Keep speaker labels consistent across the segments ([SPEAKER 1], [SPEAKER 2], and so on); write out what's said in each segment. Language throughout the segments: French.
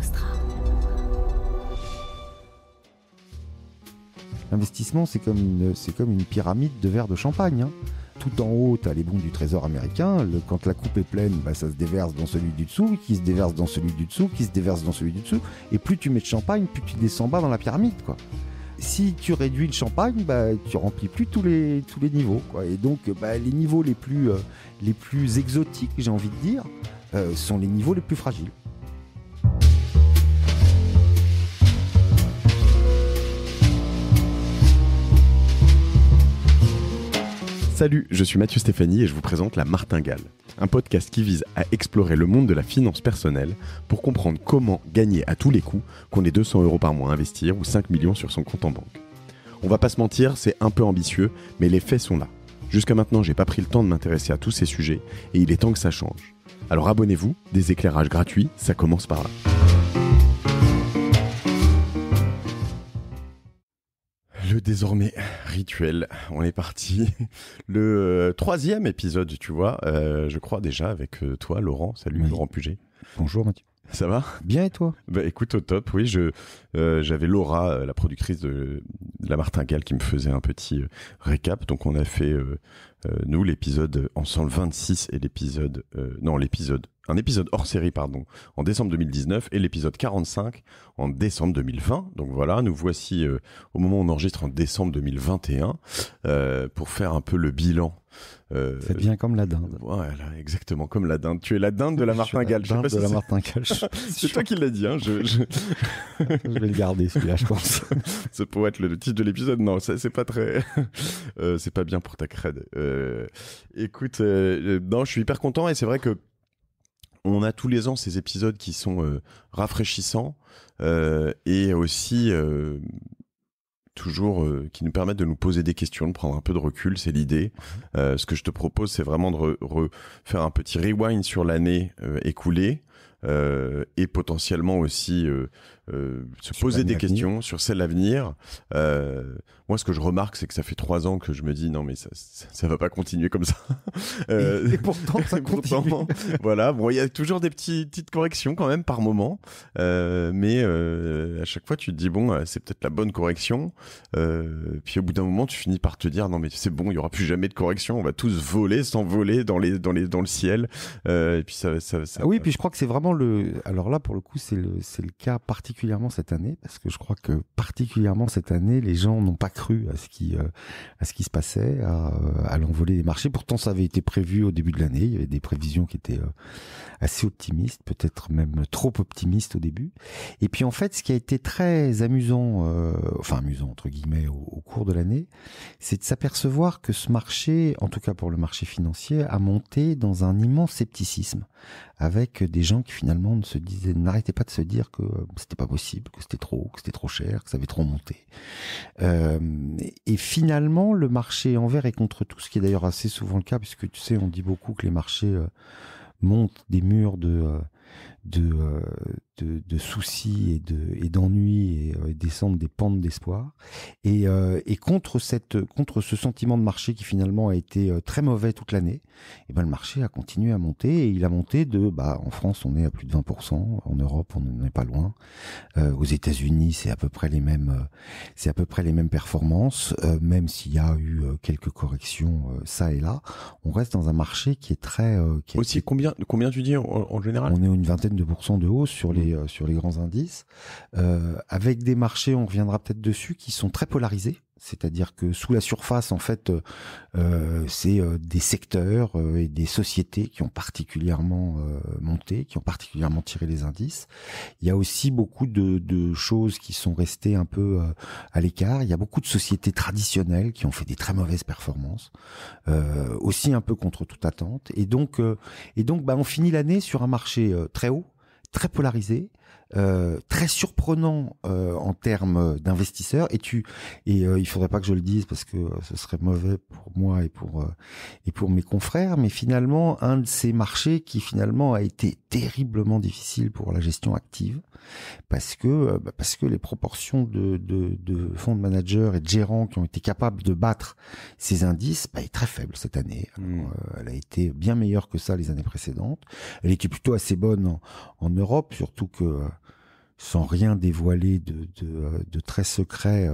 [SPEAKER 1] Nostra.
[SPEAKER 2] L'investissement, c'est comme une pyramide de verres de champagne. Tout en haut, tu as les bons du trésor américain. Quand la coupe est pleine, ça se déverse dans celui du dessous, qui se déverse dans celui du dessous, qui se déverse dans celui du dessous. Et plus tu mets de champagne, plus tu descends bas dans la pyramide, quoi. Si tu réduis le champagne, tu remplis plus tous les niveaux, quoi. Et donc, les niveaux les plus exotiques, j'ai envie de dire, sont les niveaux les plus fragiles.
[SPEAKER 3] Salut, je suis Mathieu Stéphanie et je vous présente La Martingale, un podcast qui vise à explorer le monde de la finance personnelle pour comprendre comment gagner à tous les coups, qu'on ait 200 € par mois à investir ou 5 millions sur son compte en banque. On va pas se mentir, c'est un peu ambitieux, mais les faits sont là. Jusqu'à maintenant, j'ai pas pris le temps de m'intéresser à tous ces sujets et il est temps que ça change. Alors abonnez-vous, des éclairages gratuits, ça commence par là. Le désormais rituel, on est parti. Le 3e épisode, tu vois, je crois déjà avec toi, Laurent. Salut, oui. Laurent Puget.
[SPEAKER 2] Bonjour Mathieu.
[SPEAKER 3] Ça va ?
[SPEAKER 2] Bien et toi ?
[SPEAKER 3] Écoute, au top, oui. J'avais Laura, la productrice de La Martingale, qui me faisait un petit récap. Donc on a fait, nous, l'épisode ensemble 26 et un épisode hors série, en décembre 2019 et l'épisode 45 en décembre 2020. Donc voilà, nous voici au moment où on enregistre en décembre 2021 pour faire un peu le bilan.
[SPEAKER 2] C'est bien comme la dinde.
[SPEAKER 3] Voilà, exactement comme la dinde. Tu es la dinde de la Martingale.
[SPEAKER 2] Je sais pas si Martingale.
[SPEAKER 3] C'est toi qui l'as dit. Hein. Je
[SPEAKER 2] vais le garder celui-là, je pense.
[SPEAKER 3] Ça pourrait être le titre de l'épisode. Non, ça, c'est pas très. C'est pas bien pour ta cred. Écoute, non, je suis hyper content et c'est vrai que on a tous les ans ces épisodes qui sont rafraîchissants et aussi toujours qui nous permettent de nous poser des questions, de prendre un peu de recul, c'est l'idée. Ce que je te propose, c'est vraiment de faire un petit rewind sur l'année écoulée et potentiellement aussi se poser des questions sur celle à venir. Moi, ce que je remarque, c'est que ça fait 3 ans que je me dis non, mais ça va pas continuer comme ça.
[SPEAKER 2] Et pourtant, ça continue.
[SPEAKER 3] Voilà, bon, il y a toujours des petites corrections quand même par moment, mais à chaque fois, tu te dis bon, c'est peut-être la bonne correction. Puis au bout d'un moment, tu finis par te dire non, mais c'est bon, il y aura plus jamais de correction. On va tous s'envoler dans le ciel. Et puis ça.
[SPEAKER 2] Ah oui, puis je crois que c'est vraiment alors là, pour le coup, c'est le cas particulièrement cette année, parce que je crois que particulièrement cette année, les gens n'ont pas cru à ce qui se passait, à l'envolée des marchés. Pourtant, ça avait été prévu au début de l'année. Il y avait des prévisions qui étaient assez optimistes, peut-être même trop optimistes au début. Et puis en fait, ce qui a été très amusant, amusant entre guillemets, au cours de l'année, c'est de s'apercevoir que ce marché, en tout cas pour le marché financier, a monté dans un immense scepticisme, avec des gens qui finalement n'arrêtaient pas de se dire que c'était pas possible, que c'était trop cher, que ça avait trop monté. Et finalement, le marché envers et contre tout, ce qui est d'ailleurs assez souvent le cas, puisque tu sais, on dit beaucoup que les marchés montent des murs de soucis et d'ennuis et descendent des pentes d'espoir. Et contre ce sentiment de marché qui finalement a été très mauvais toute l'année, et le marché a continué à monter, et il a monté en France on est à plus de 20%, en Europe on n'en est pas loin, aux États-Unis c'est à peu près les mêmes performances, même s'il y a eu quelques corrections ça et là, on reste dans un marché qui est très
[SPEAKER 3] aussi combien tu dis en général?
[SPEAKER 2] On est une vingtaine de pourcents de hausse sur les grands indices, avec des marchés, on reviendra peut-être dessus, qui sont très polarisés. C'est-à-dire que sous la surface, en fait, c'est des secteurs et des sociétés qui ont particulièrement monté, qui ont particulièrement tiré les indices. Il y a aussi beaucoup de choses qui sont restées un peu à l'écart. Il y a beaucoup de sociétés traditionnelles qui ont fait des très mauvaises performances, aussi un peu contre toute attente. Et donc, on finit l'année sur un marché très haut, très polarisé, très surprenant en termes d'investisseurs, et il faudrait pas que je le dise parce que ce serait mauvais pour moi et pour mes confrères, mais finalement un de ces marchés qui finalement a été terriblement difficile pour la gestion active, parce que les proportions de fonds de managers et de gérants qui ont été capables de battre ces indices est très faible cette année. Alors, elle a été bien meilleure que ça les années précédentes. Elle était plutôt assez bonne en Europe, surtout que sans rien dévoiler de très secret,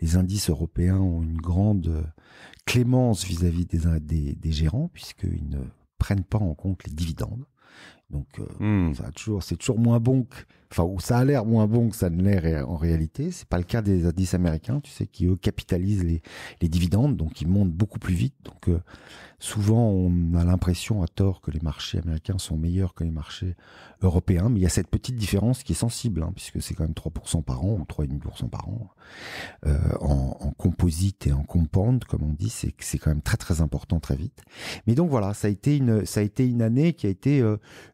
[SPEAKER 2] les indices européens ont une grande clémence vis-à-vis des gérants, puisqu'ils ne prennent pas en compte les dividendes. Donc, c'est toujours moins bon ou ça a l'air moins bon que ça ne l'est en réalité. C'est pas le cas des indices américains, tu sais, qui eux capitalisent les dividendes, donc ils montent beaucoup plus vite. Donc, souvent, on a l'impression à tort que les marchés américains sont meilleurs que les marchés européens, mais il y a cette petite différence qui est sensible, puisque c'est quand même 3% par an ou 3,5% par an en composite et en compound, comme on dit, c'est quand même très très important très vite. Mais donc voilà, ça a été une année qui a été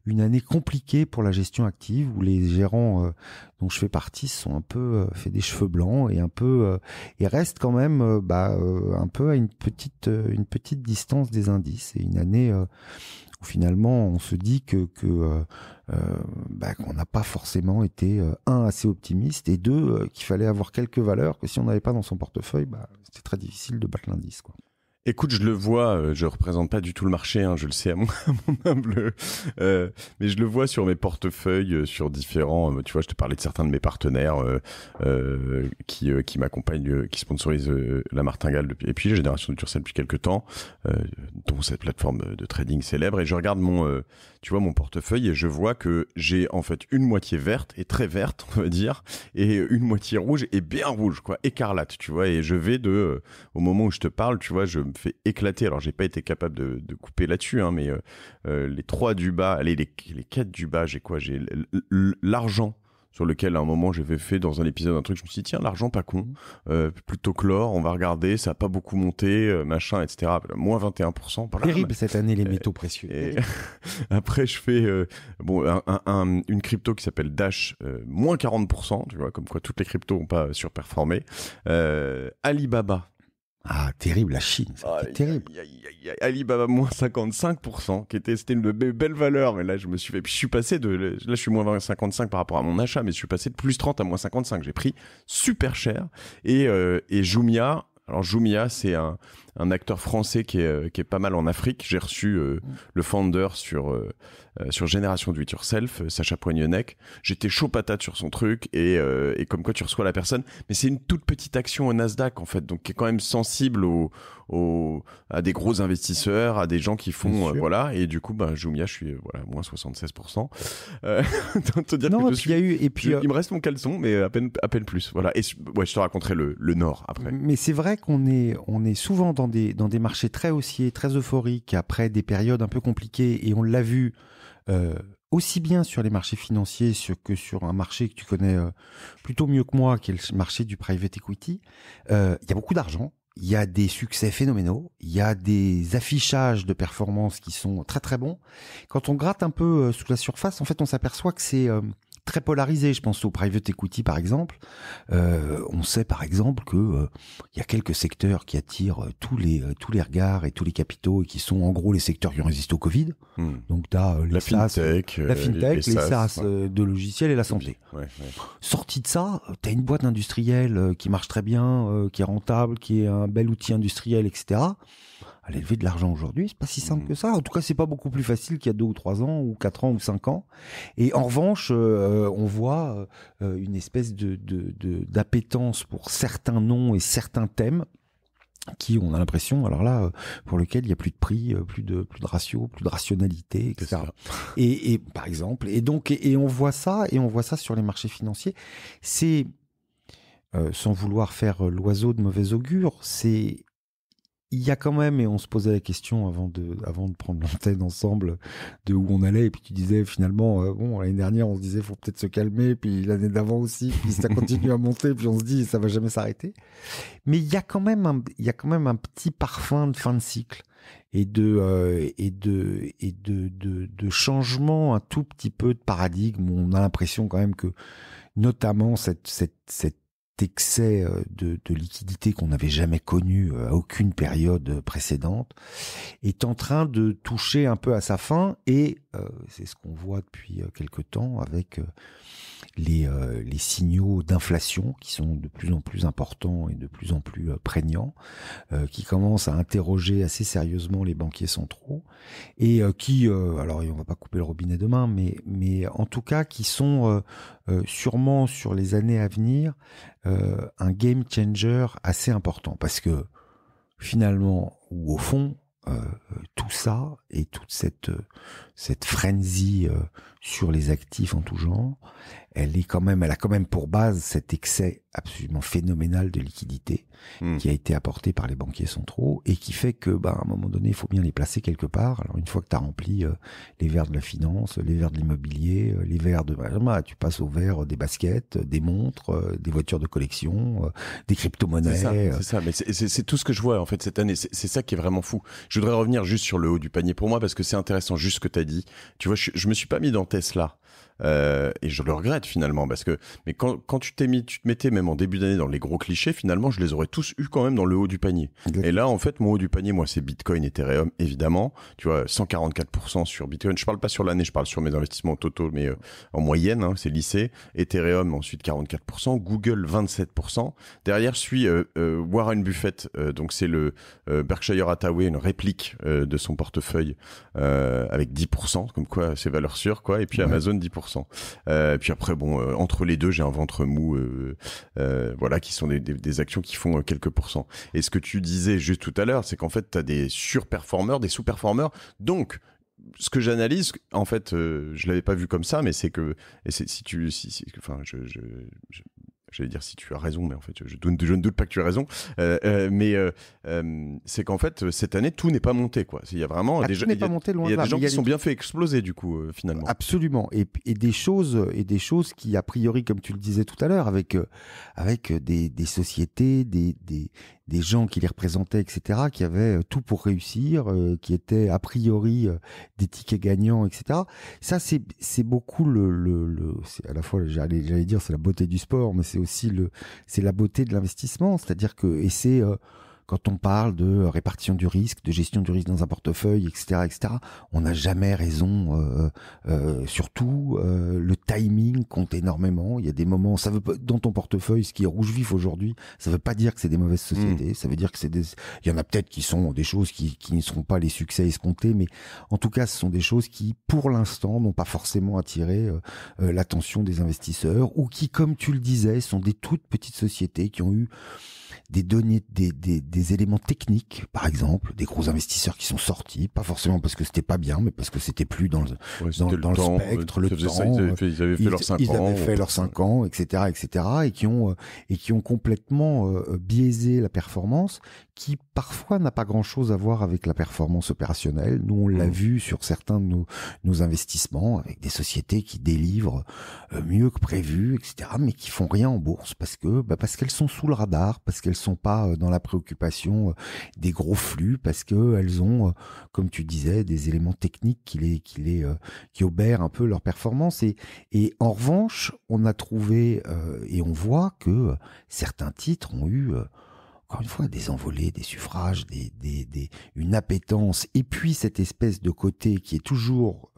[SPEAKER 2] une année compliquée pour la gestion active, où les gérants dont je fais partie sont un peu fait des cheveux blancs et un peu et restent quand même un peu à une petite distance des indices. Et une année où finalement on se dit qu'on n'a pas forcément été assez optimiste, et deux, qu'il fallait avoir quelques valeurs que si on n'avait pas dans son portefeuille, c'était très difficile de battre l'indice, quoi.
[SPEAKER 3] Écoute, je le vois, je représente pas du tout le marché, je le sais à mon humble, mais je le vois sur mes portefeuilles, sur différents, tu vois, je te parlais de certains de mes partenaires qui m'accompagnent, qui sponsorisent la Martingale et puis Génération Duracell depuis quelques temps, dont cette plateforme de trading célèbre, et je regarde mon portefeuille et je vois que j'ai en fait une moitié verte et très verte, on va dire, et une moitié rouge et bien rouge, quoi, écarlate, tu vois, et je vais au moment où je te parle, tu vois, je me fais éclater. Alors, j'ai pas été capable de couper là-dessus, mais les 3 du bas, allez, les 4 du bas, j'ai quoi? J'ai l'argent, sur lequel à un moment j'avais fait dans un épisode un truc, je me suis dit tiens, l'argent pas con, plutôt que l'or, on va regarder, ça a pas beaucoup monté, machin, etc. Moins 21%.
[SPEAKER 2] Terrible cette année les métaux précieux.
[SPEAKER 3] Et après je fais une crypto qui s'appelle Dash, moins 40%, tu vois, comme quoi toutes les cryptos ont pas surperformé. Alibaba.
[SPEAKER 2] Ah, terrible, la Chine, c'était terrible.
[SPEAKER 3] Alibaba, moins 55%, c'était une belle valeur, mais là, je suis passé là, je suis moins 55 par rapport à mon achat, mais je suis passé de plus 30 à moins 55. J'ai pris super cher. Et Jumia, alors Jumia, c'est un acteur français qui est pas mal en Afrique. J'ai reçu le founder sur Génération Do It Yourself, Sacha Poignonnec. J'étais chaud patate sur son truc et comme quoi tu reçois la personne, mais c'est une toute petite action au Nasdaq en fait, donc qui est quand même sensible à des gros investisseurs, à des gens qui font voilà, et du coup Jumia, je suis moins 76%. Te dire
[SPEAKER 2] non,
[SPEAKER 3] que il me reste mon caleçon, mais à peine plus. Voilà, et je te raconterai le Nord après.
[SPEAKER 2] Mais c'est vrai qu'on est souvent dans des marchés très haussiers, très euphoriques après des périodes un peu compliquées, et on l'a vu aussi bien sur les marchés financiers que sur un marché que tu connais plutôt mieux que moi, qui est le marché du private equity. Il y a beaucoup d'argent, il y a des succès phénoménaux, il y a des affichages de performances qui sont très très bons. Quand on gratte un peu sous la surface, en fait, on s'aperçoit que c'est très polarisé. Je pense au private equity par exemple. On sait par exemple que il y a quelques secteurs qui attirent tous les regards et tous les capitaux, et qui sont en gros les secteurs qui ont résisté au Covid. Donc t'as
[SPEAKER 3] la fintech,
[SPEAKER 2] les SaaS de logiciels et la santé.
[SPEAKER 3] Ouais.
[SPEAKER 2] Sorti de ça, t'as une boîte industrielle qui marche très bien, qui est rentable, qui est un bel outil industriel, etc. Aller lever de l'argent aujourd'hui, c'est pas si simple que ça. En tout cas, c'est pas beaucoup plus facile qu'il y a 2 ou 3 ans, ou 4 ans, ou 5 ans. Et en revanche, on voit une espèce d'appétence pour certains noms et certains thèmes qui, on a l'impression, alors là, pour lequel il y a plus de prix, plus de ratio, plus de rationalité, etc. Et par exemple, et on voit ça sur les marchés financiers. C'est sans vouloir faire l'oiseau de mauvais augure, il y a quand même, et on se posait la question avant de prendre l'antenne ensemble de où on allait, et puis tu disais finalement, l'année dernière on se disait faut peut-être se calmer, puis l'année d'avant aussi, puis ça continue à monter, puis on se dit ça va jamais s'arrêter. Mais il y a quand même un petit parfum de fin de cycle et de changement, un tout petit peu de paradigme, où on a l'impression quand même que notamment cette excès de liquidité qu'on n'avait jamais connu à aucune période précédente est en train de toucher un peu à sa fin, et c'est ce qu'on voit depuis quelque temps avec les signaux d'inflation qui sont de plus en plus importants et de plus en plus prégnants, qui commencent à interroger assez sérieusement les banquiers centraux et alors on va pas couper le robinet demain, mais en tout cas qui sont sûrement sur les années à venir un game changer assez important parce que finalement ou au fond tout ça et toute cette frenzy sur les actifs en tout genre, elle a quand même pour base cet excès absolument phénoménal de liquidité qui a été apporté par les banquiers centraux et qui fait que, à un moment donné, il faut bien les placer quelque part. Alors, une fois que tu as rempli les verres de la finance, les verres de l'immobilier, les verres de... tu passes aux verres des baskets, des montres, des voitures de collection, des crypto-monnaies.
[SPEAKER 3] C'est ça, mais c'est tout ce que je vois, en fait, cette année. C'est ça qui est vraiment fou. Je voudrais revenir juste sur le haut du panier pour moi, parce que c'est intéressant, juste ce que tu as dit. Tu vois, je me suis pas mis dans Tesla. Et je le regrette finalement parce que quand tu te mettais même en début d'année dans les gros clichés, finalement je les aurais tous eu quand même dans le haut du panier. Exactement. Et là en fait mon haut du panier, moi c'est Bitcoin, Ethereum évidemment, tu vois 144% sur Bitcoin. Je parle pas sur l'année, je parle sur mes investissements totaux, mais en moyenne c'est lissé. Ethereum ensuite 44%, Google 27%. Derrière suit Warren Buffett, donc c'est le Berkshire Hathaway, une réplique de son portefeuille avec 10%, comme quoi c'est valeur sûre quoi. Et puis Amazon 10%. Puis après entre les deux j'ai un ventre mou voilà, qui sont des actions qui font quelques pourcents. Et ce que tu disais juste tout à l'heure, c'est qu'en fait t'as des surperformeurs, des sous-performeurs. Donc ce que j'analyse, en fait, je l'avais pas vu comme ça, mais c'est que j'allais dire si tu as raison, mais en fait, je ne doute pas que tu as raison. Mais c'est qu'en fait, cette année, tout n'est pas monté, quoi. Il y a vraiment des gens qui sont bien fait exploser, du coup, finalement.
[SPEAKER 2] Absolument. Et des choses qui, a priori, comme tu le disais tout à l'heure, avec des sociétés, des gens qui les représentaient, etc., qui avaient tout pour réussir, qui étaient a priori des tickets gagnants, etc. Ça, c'est beaucoup c'est à la fois, j'allais dire, c'est la beauté du sport, mais c'est aussi c'est la beauté de l'investissement. C'est-à-dire que, quand on parle de répartition du risque, de gestion du risque dans un portefeuille, etc., on n'a jamais raison. Surtout, le timing compte énormément. Il y a des moments, ça veut pas, dans ton portefeuille, ce qui est rouge vif aujourd'hui, ça veut pas dire que c'est des mauvaises sociétés. Ça veut dire que il y en a peut-être qui sont des choses qui ne seront pas les succès escomptés, mais en tout cas, ce sont des choses qui, pour l'instant, n'ont pas forcément attiré l'attention des investisseurs ou qui, comme tu le disais, sont des toutes petites sociétés qui ont eu des données, des éléments techniques, par exemple, des gros investisseurs qui sont sortis, pas forcément parce que c'était pas bien, mais parce que c'était plus dans le spectre, le temps.
[SPEAKER 3] Ils avaient fait leurs 5 ans.
[SPEAKER 2] Ils avaient fait leurs 5 ans, etc., et qui ont complètement biaisé la performance, qui parfois n'a pas grand-chose à voir avec la performance opérationnelle. Nous, on l'a vu sur certains de nos investissements, avec des sociétés qui délivrent mieux que prévu, etc., mais qui font rien en bourse parce qu'elles sont sous le radar, parce qu'elles sont pas dans la préoccupation des gros flux, parce que elles ont, comme tu disais, des éléments techniques qui obèrent un peu leur performance. Et en revanche, on a trouvé et on voit que certains titres ont eu encore une fois, des envolées, des suffrages, une appétence, et puis cette espèce de côté qui est toujours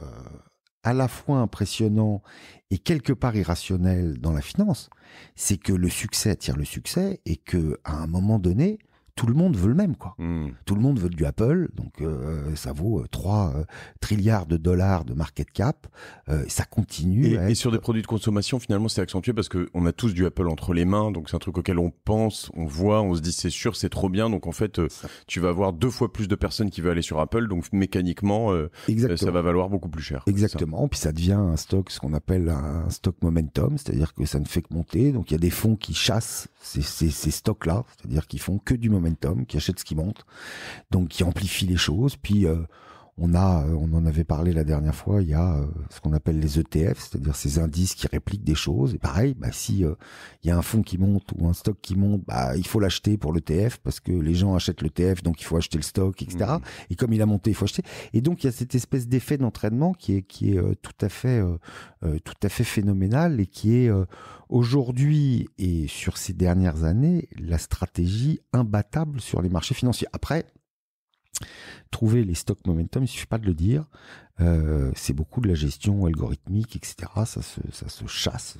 [SPEAKER 2] à la fois impressionnant et quelque part irrationnel dans la finance, c'est que le succès attire le succès et que à un moment donné, tout le monde veut le même, quoi. Tout le monde veut du Apple, donc ça vaut 3 trilliards de dollars de market cap. Ça continue.
[SPEAKER 3] Et sur des produits de consommation, finalement, c'est accentué parce que on a tous du Apple entre les mains, donc c'est un truc auquel on pense, on voit, on se dit c'est sûr, c'est trop bien. Donc en fait, tu vas avoir 2 fois plus de personnes qui veulent aller sur Apple, donc mécaniquement, ça va valoir beaucoup plus cher.
[SPEAKER 2] Exactement. Puis ça devient un stock, ce qu'on appelle un stock momentum, c'est-à-dire que ça ne fait que monter. Donc il y a des fonds qui chassent ces stocks-là, c'est-à-dire qu'ils font que du momentum, qui achètent ce qui monte, donc qui amplifient les choses. Puis on en avait parlé la dernière fois, il y a ce qu'on appelle les ETF, c'est-à-dire ces indices qui répliquent des choses. Et pareil, si il y a un fonds qui monte ou un stock qui monte, il faut l'acheter pour l'ETF parce que les gens achètent l'ETF, donc il faut acheter le stock, etc. Et comme il a monté, il faut acheter. Et donc il y a cette espèce d'effet d'entraînement qui est tout à fait phénoménal et qui est aujourd'hui et sur ces dernières années la stratégie imbattable sur les marchés financiers. Après, trouver les stocks momentum, il suffit pas de le dire. c'est beaucoup de la gestion algorithmique, etc. Ça se chasse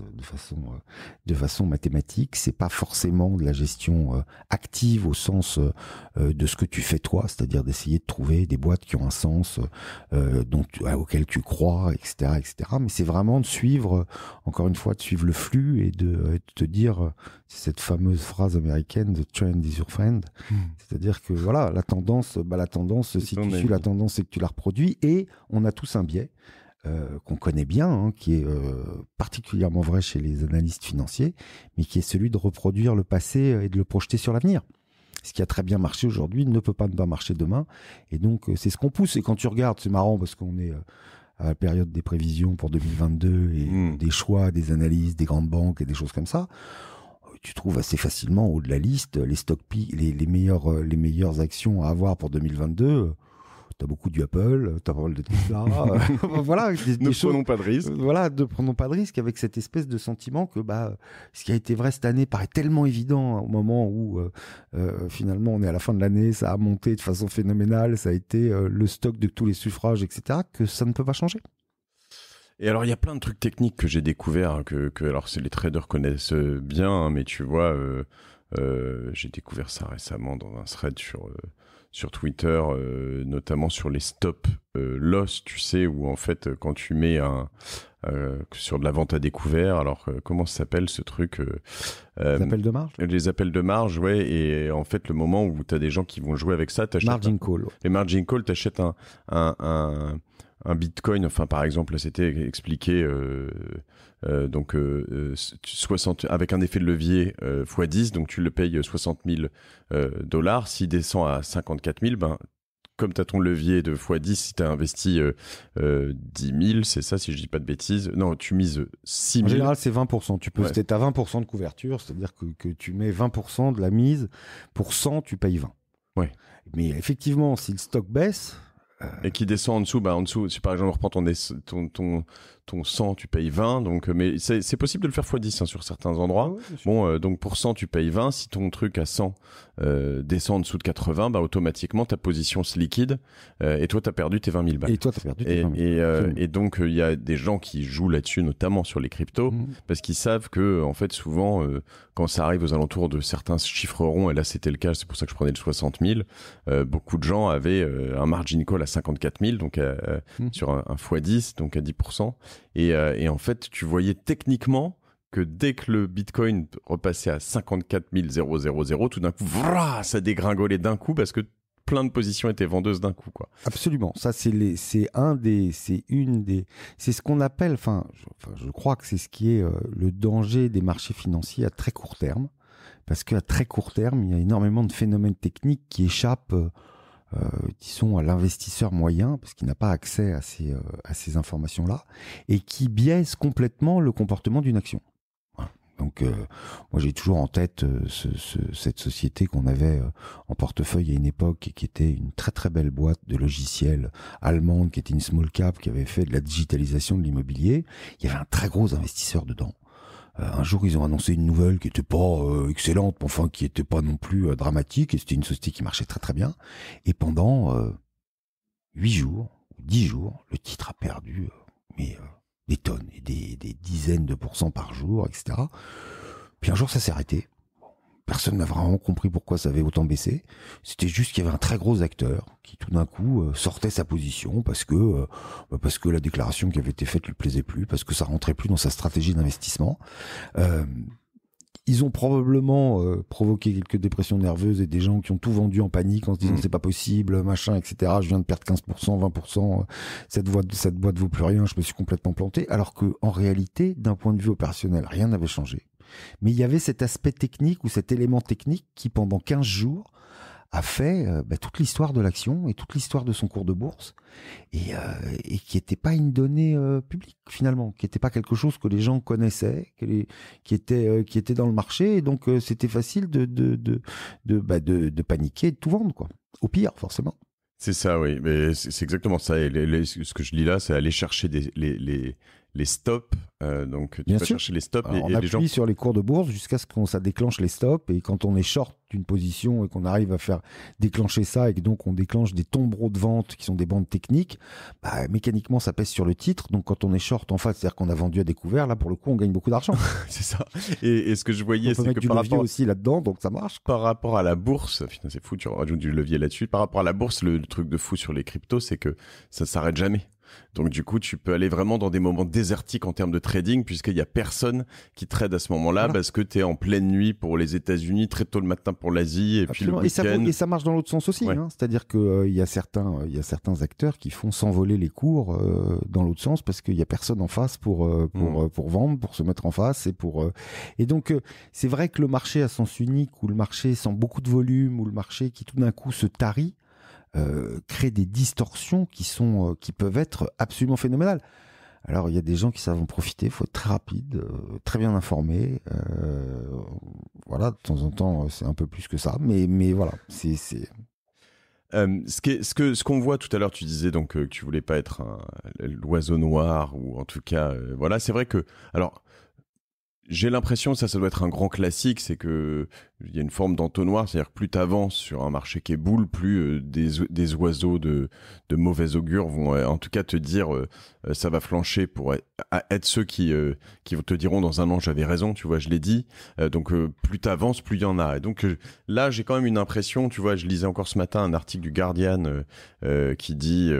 [SPEAKER 2] de façon mathématique. C'est pas forcément de la gestion active au sens de ce que tu fais toi, c'est-à-dire d'essayer de trouver des boîtes qui ont un sens auquel tu crois, etc., etc. Mais c'est vraiment de suivre, encore une fois, de suivre le flux et de te dire, c'est cette fameuse phrase américaine, the trend is your friend. C'est-à-dire que voilà, la tendance, si tu suis la tendance, c'est que tu la reproduis. Et on a tous un biais qu'on connaît bien, qui est particulièrement vrai chez les analystes financiers, mais qui est celui de reproduire le passé et de le projeter sur l'avenir. Ce qui a très bien marché aujourd'hui ne peut pas ne pas marcher demain. Et donc, c'est ce qu'on pousse. Et quand tu regardes, c'est marrant parce qu'on est à la période des prévisions pour 2022 et des choix, des analyses, des grandes banques et des choses comme ça. Tu trouves assez facilement au haut de la liste les meilleures actions à avoir pour 2022. T'as beaucoup du Apple, t'as pas mal de Tesla. Voilà,
[SPEAKER 3] ne prenons pas de risque.
[SPEAKER 2] Voilà, ne prenons pas de risque avec cette espèce de sentiment que ce qui a été vrai cette année paraît tellement évident au moment où finalement on est à la fin de l'année, ça a monté de façon phénoménale, ça a été le stock de tous les suffrages, etc., que ça ne peut pas changer.
[SPEAKER 3] Et alors, il y a plein de trucs techniques que j'ai découverts, alors les traders connaissent bien, mais tu vois, j'ai découvert ça récemment dans un thread sur Twitter, notamment sur les stop loss, tu sais, où en fait, quand tu mets sur de la vente à découvert, alors comment ça s'appelle ce truc
[SPEAKER 2] Les appels de marge.
[SPEAKER 3] Les appels de marge, ouais, et en fait, le moment où tu as des gens qui vont jouer avec ça, t'achètes
[SPEAKER 2] margin call. Les
[SPEAKER 3] margin call, t'achètes un bitcoin, enfin par exemple, c'était expliqué, donc 60 avec un effet de levier x10, donc tu le payes 60 000 $. S'il descend à 54 000, comme tu as ton levier de x10, si tu as investi 10 000, c'est ça, si je dis pas de bêtises. Non, tu mises 6 000.
[SPEAKER 2] En général, c'est 20%. Tu peux, t'as 20% de couverture, c'est-à-dire que tu mets 20% de la mise. Pour 100, tu payes 20.
[SPEAKER 3] Ouais.
[SPEAKER 2] Mais effectivement, si le stock baisse...
[SPEAKER 3] Et qui descend en dessous, si par exemple on reprend ton 100, tu payes 20, donc, mais c'est possible de le faire x10 sur certains endroits. Ouais, donc pour 100, tu payes 20. Si ton truc à 100 descend en dessous de 80, automatiquement ta position se liquide et toi, tu as perdu tes 20 000 balles.
[SPEAKER 2] Et toi, tu as perdu tes 20 000.
[SPEAKER 3] Et donc, il y a des gens qui jouent là-dessus, notamment sur les cryptos, parce qu'ils savent que, en fait, souvent, quand ça arrive aux alentours de certains chiffres ronds, et là, c'était le cas, c'est pour ça que je prenais le 60 000, beaucoup de gens avaient un margin call à 54 000, donc sur un x10, donc à 10%. Et en fait, tu voyais techniquement que dès que le Bitcoin repassait à 54 000, tout d'un coup, ça dégringolait d'un coup parce que plein de positions étaient vendeuses d'un coup, quoi.
[SPEAKER 2] Absolument. Ça, c'est ce qu'on appelle, je crois que c'est ce qui est le danger des marchés financiers à très court terme. Parce qu'à très court terme, il y a énormément de phénomènes techniques qui échappent disons à l'investisseur moyen, parce qu'il n'a pas accès à ces informations-là, et qui biaisent complètement le comportement d'une action. Voilà. Donc, moi j'ai toujours en tête cette société qu'on avait en portefeuille à une époque, et qui était une très très belle boîte de logiciels allemande, qui était une small cap, qui avait fait de la digitalisation de l'immobilier. Il y avait un très gros investisseur dedans. Un jour, ils ont annoncé une nouvelle qui était pas excellente, mais enfin qui était pas non plus dramatique, et c'était une société qui marchait très très bien. Et pendant 8 jours, 10 jours, le titre a perdu des tonnes, et des dizaines de pourcents par jour, etc. Puis un jour, ça s'est arrêté. Personne n'a vraiment compris pourquoi ça avait autant baissé. C'était juste qu'il y avait un très gros acteur qui tout d'un coup sortait sa position parce que la déclaration qui avait été faite lui plaisait plus, parce que ça rentrait plus dans sa stratégie d'investissement. Ils ont probablement provoqué quelques dépressions nerveuses et des gens qui ont tout vendu en panique en se disant c'est pas possible, machin, etc. Je viens de perdre 15%, 20%, cette boîte vaut plus rien, je me suis complètement planté. Alors que en réalité, d'un point de vue opérationnel, rien n'avait changé. Mais il y avait cet aspect technique ou cet élément technique qui, pendant 15 jours, a fait toute l'histoire de l'action et toute l'histoire de son cours de bourse, et qui n'était pas une donnée publique finalement, qui n'était pas quelque chose que les gens connaissaient, qui était dans le marché, et donc c'était facile de paniquer et de tout vendre, quoi. Au pire, forcément.
[SPEAKER 3] C'est ça, oui. Mais c'est exactement ça. Et ce que je lis là, c'est aller chercher les stops. Donc, tu
[SPEAKER 2] Bien
[SPEAKER 3] vas
[SPEAKER 2] sûr.
[SPEAKER 3] chercher les stops.
[SPEAKER 2] Alors, on
[SPEAKER 3] et les
[SPEAKER 2] appuie
[SPEAKER 3] gens...
[SPEAKER 2] sur les cours de bourse jusqu'à ce que ça déclenche les stops. Et quand on est short d'une position et qu'on arrive à faire déclencher ça et que donc on déclenche des tombereaux de vente qui sont des bandes techniques, bah, mécaniquement, ça pèse sur le titre. Donc, quand on est short en face, c'est-à-dire qu'on a vendu à découvert, là, pour le coup, on gagne beaucoup d'argent.
[SPEAKER 3] C'est ça. Et ce que je voyais,
[SPEAKER 2] On peut
[SPEAKER 3] c'est
[SPEAKER 2] mettre
[SPEAKER 3] que
[SPEAKER 2] du levier aussi là-dedans, donc ça marche.
[SPEAKER 3] par rapport à la bourse, putain, c'est fou, tu rajoutes du levier là-dessus. Par rapport à la bourse, le truc de fou sur les cryptos, c'est que ça s'arrête jamais. Donc du coup, tu peux aller vraiment dans des moments désertiques en termes de trading, puisqu'il y a personne qui trade à ce moment-là,
[SPEAKER 2] Voilà.
[SPEAKER 3] parce que tu es en pleine nuit pour les États-Unis, très tôt le matin pour l'Asie, et
[SPEAKER 2] Absolument.
[SPEAKER 3] puis le week-end.
[SPEAKER 2] Et ça marche dans l'autre sens aussi.
[SPEAKER 3] Ouais.
[SPEAKER 2] Hein. C'est-à-dire qu'il y a certains acteurs qui font s'envoler les cours dans l'autre sens parce qu'il n'y a personne en face pour vendre, pour se mettre en face. Et donc, c'est vrai que le marché à sens unique, ou le marché sans beaucoup de volume, ou le marché qui tout d'un coup se tarit, crée des distorsions qui peuvent être absolument phénoménales. Alors, il y a des gens qui savent en profiter, il faut être très rapide, très bien informé. Voilà, de temps en temps, c'est un peu plus que ça. Mais voilà, c'est...
[SPEAKER 3] Ce qu'on voit tout à l'heure, tu disais donc que tu voulais pas être l'oiseau noir, ou en tout cas, voilà, c'est vrai que... Alors, j'ai l'impression, ça doit être un grand classique, c'est que il y a une forme d'entonnoir, c'est-à-dire que plus tu avances sur un marché qui est boule, plus des oiseaux de mauvais augure vont en tout cas te dire ça va flancher, pour être ceux qui te diront dans un an j'avais raison, tu vois, je l'ai dit. Donc plus tu avances, plus il y en a. Et donc là, j'ai quand même une impression, tu vois, je lisais encore ce matin un article du Guardian qui dit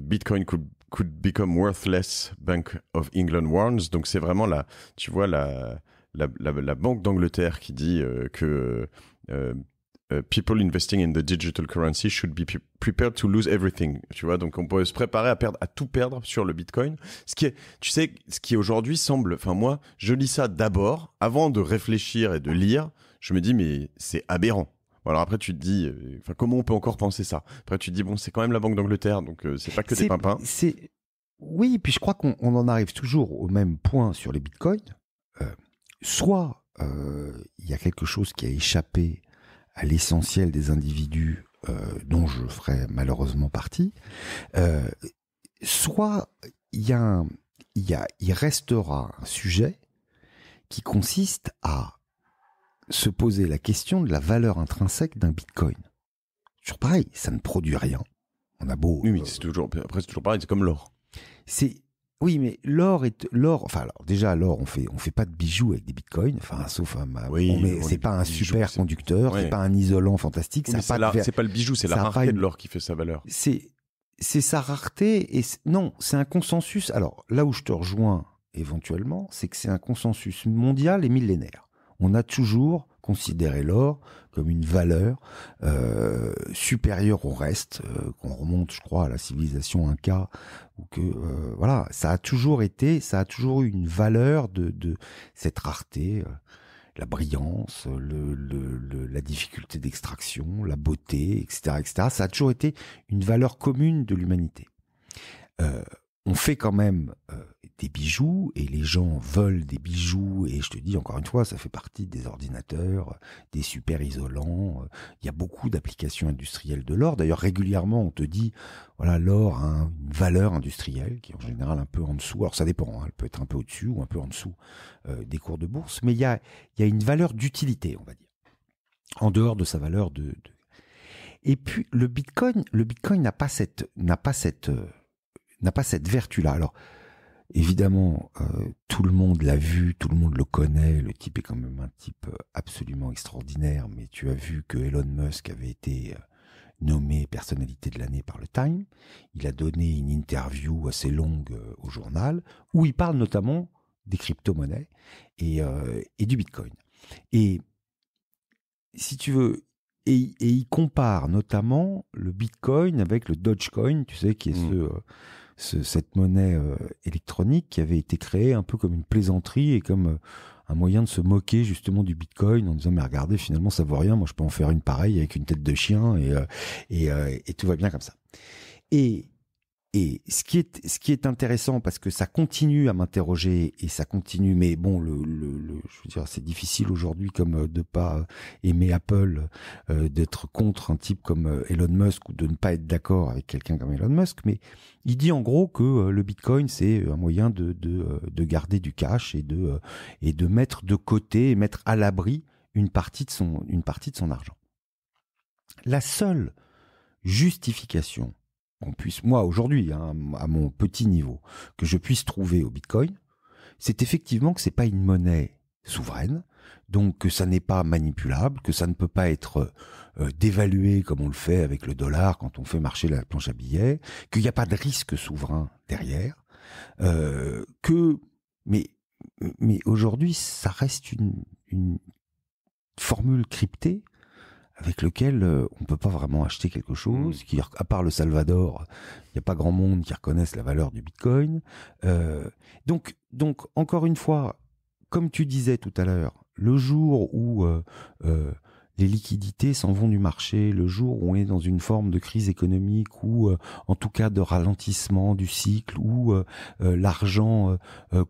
[SPEAKER 3] Bitcoin could become worthless, Bank of England warns. Donc c'est vraiment la Banque d'Angleterre qui dit que people investing in the digital currency should be prepared to lose everything. Tu vois, donc on peut se préparer à tout perdre sur le Bitcoin. Ce qui aujourd'hui semble, enfin moi, je lis ça d'abord, avant de réfléchir et de lire, je me dis mais c'est aberrant. Alors après tu te dis, comment on peut encore penser ça? Après tu te dis bon, c'est quand même la Banque d'Angleterre, donc c'est pas que des pimpins.
[SPEAKER 2] Oui, puis je crois qu'on en arrive toujours au même point sur les bitcoins. Soit il y a quelque chose qui a échappé à l'essentiel des individus dont je ferai malheureusement partie, soit il restera un sujet qui consiste à se poser la question de la valeur intrinsèque d'un bitcoin. Toujours pareil, ça ne produit rien. On a beau...
[SPEAKER 3] Oui, mais c'est toujours pareil, c'est comme l'or.
[SPEAKER 2] Oui, mais l'or, enfin, alors, déjà, l'or, on fait pas de bijoux avec des bitcoins, enfin, sauf, c'est pas un super conducteur, c'est pas un isolant fantastique,
[SPEAKER 3] oui, c'est pas le bijou, c'est la rareté de l'or qui fait sa valeur.
[SPEAKER 2] C'est sa rareté, et non, c'est un consensus. Alors, là où je te rejoins éventuellement, c'est que c'est un consensus mondial et millénaire. On a toujours considéré l'or comme une valeur supérieure au reste, qu'on remonte, je crois, à la civilisation Inca, ou que voilà, ça a toujours eu une valeur de cette rareté, la brillance, la difficulté d'extraction, la beauté, etc., etc. Ça a toujours été une valeur commune de l'humanité. On fait quand même des bijoux, et les gens veulent des bijoux, et je te dis encore une fois, ça fait partie des ordinateurs, des super isolants. Il y a beaucoup d'applications industrielles de l'or. D'ailleurs, régulièrement, on te dit, voilà, l'or a une valeur industrielle qui est en général un peu en dessous. Alors ça dépend, hein, elle peut être un peu au-dessus ou un peu en dessous des cours de bourse, mais il y a une valeur d'utilité, on va dire, en dehors de sa valeur de... Et puis le Bitcoin n'a pas cette vertu-là. Alors, évidemment, tout le monde l'a vu, tout le monde le connaît, le type est quand même un type absolument extraordinaire, mais tu as vu que Elon Musk avait été nommé personnalité de l'année par le Time. Il a donné une interview assez longue au journal, où il parle notamment des crypto-monnaies et du Bitcoin. Et si tu veux... Et il compare notamment le Bitcoin avec le Dogecoin, tu sais, qui est cette monnaie électronique qui avait été créée un peu comme une plaisanterie et comme un moyen de se moquer justement du Bitcoin en disant mais regardez, finalement ça vaut rien, moi je peux en faire une pareille avec une tête de chien et tout va bien comme ça. Et et ce qui est intéressant, parce que ça continue à m'interroger et ça continue, mais bon, je veux dire, c'est difficile aujourd'hui comme de pas aimer Apple, d'être contre un type comme Elon Musk ou de ne pas être d'accord avec quelqu'un comme Elon Musk, mais il dit en gros que le Bitcoin c'est un moyen de garder du cash et de mettre de côté et mettre à l'abri une partie de son argent. La seule justification qu'on puisse, moi aujourd'hui, hein, à mon petit niveau, que je puisse trouver au Bitcoin, c'est effectivement que c'est pas une monnaie souveraine, donc que ça n'est pas manipulable, que ça ne peut pas être dévalué comme on le fait avec le dollar quand on fait marcher la planche à billets, qu'il n'y a pas de risque souverain derrière, mais aujourd'hui ça reste une formule cryptée avec lequel on peut pas vraiment acheter quelque chose, qui, à part le Salvador, il n'y a pas grand monde qui reconnaisse la valeur du Bitcoin. Donc, encore une fois, comme tu disais tout à l'heure, le jour où les liquidités s'en vont du marché, le jour où on est dans une forme de crise économique ou en tout cas de ralentissement du cycle, où l'argent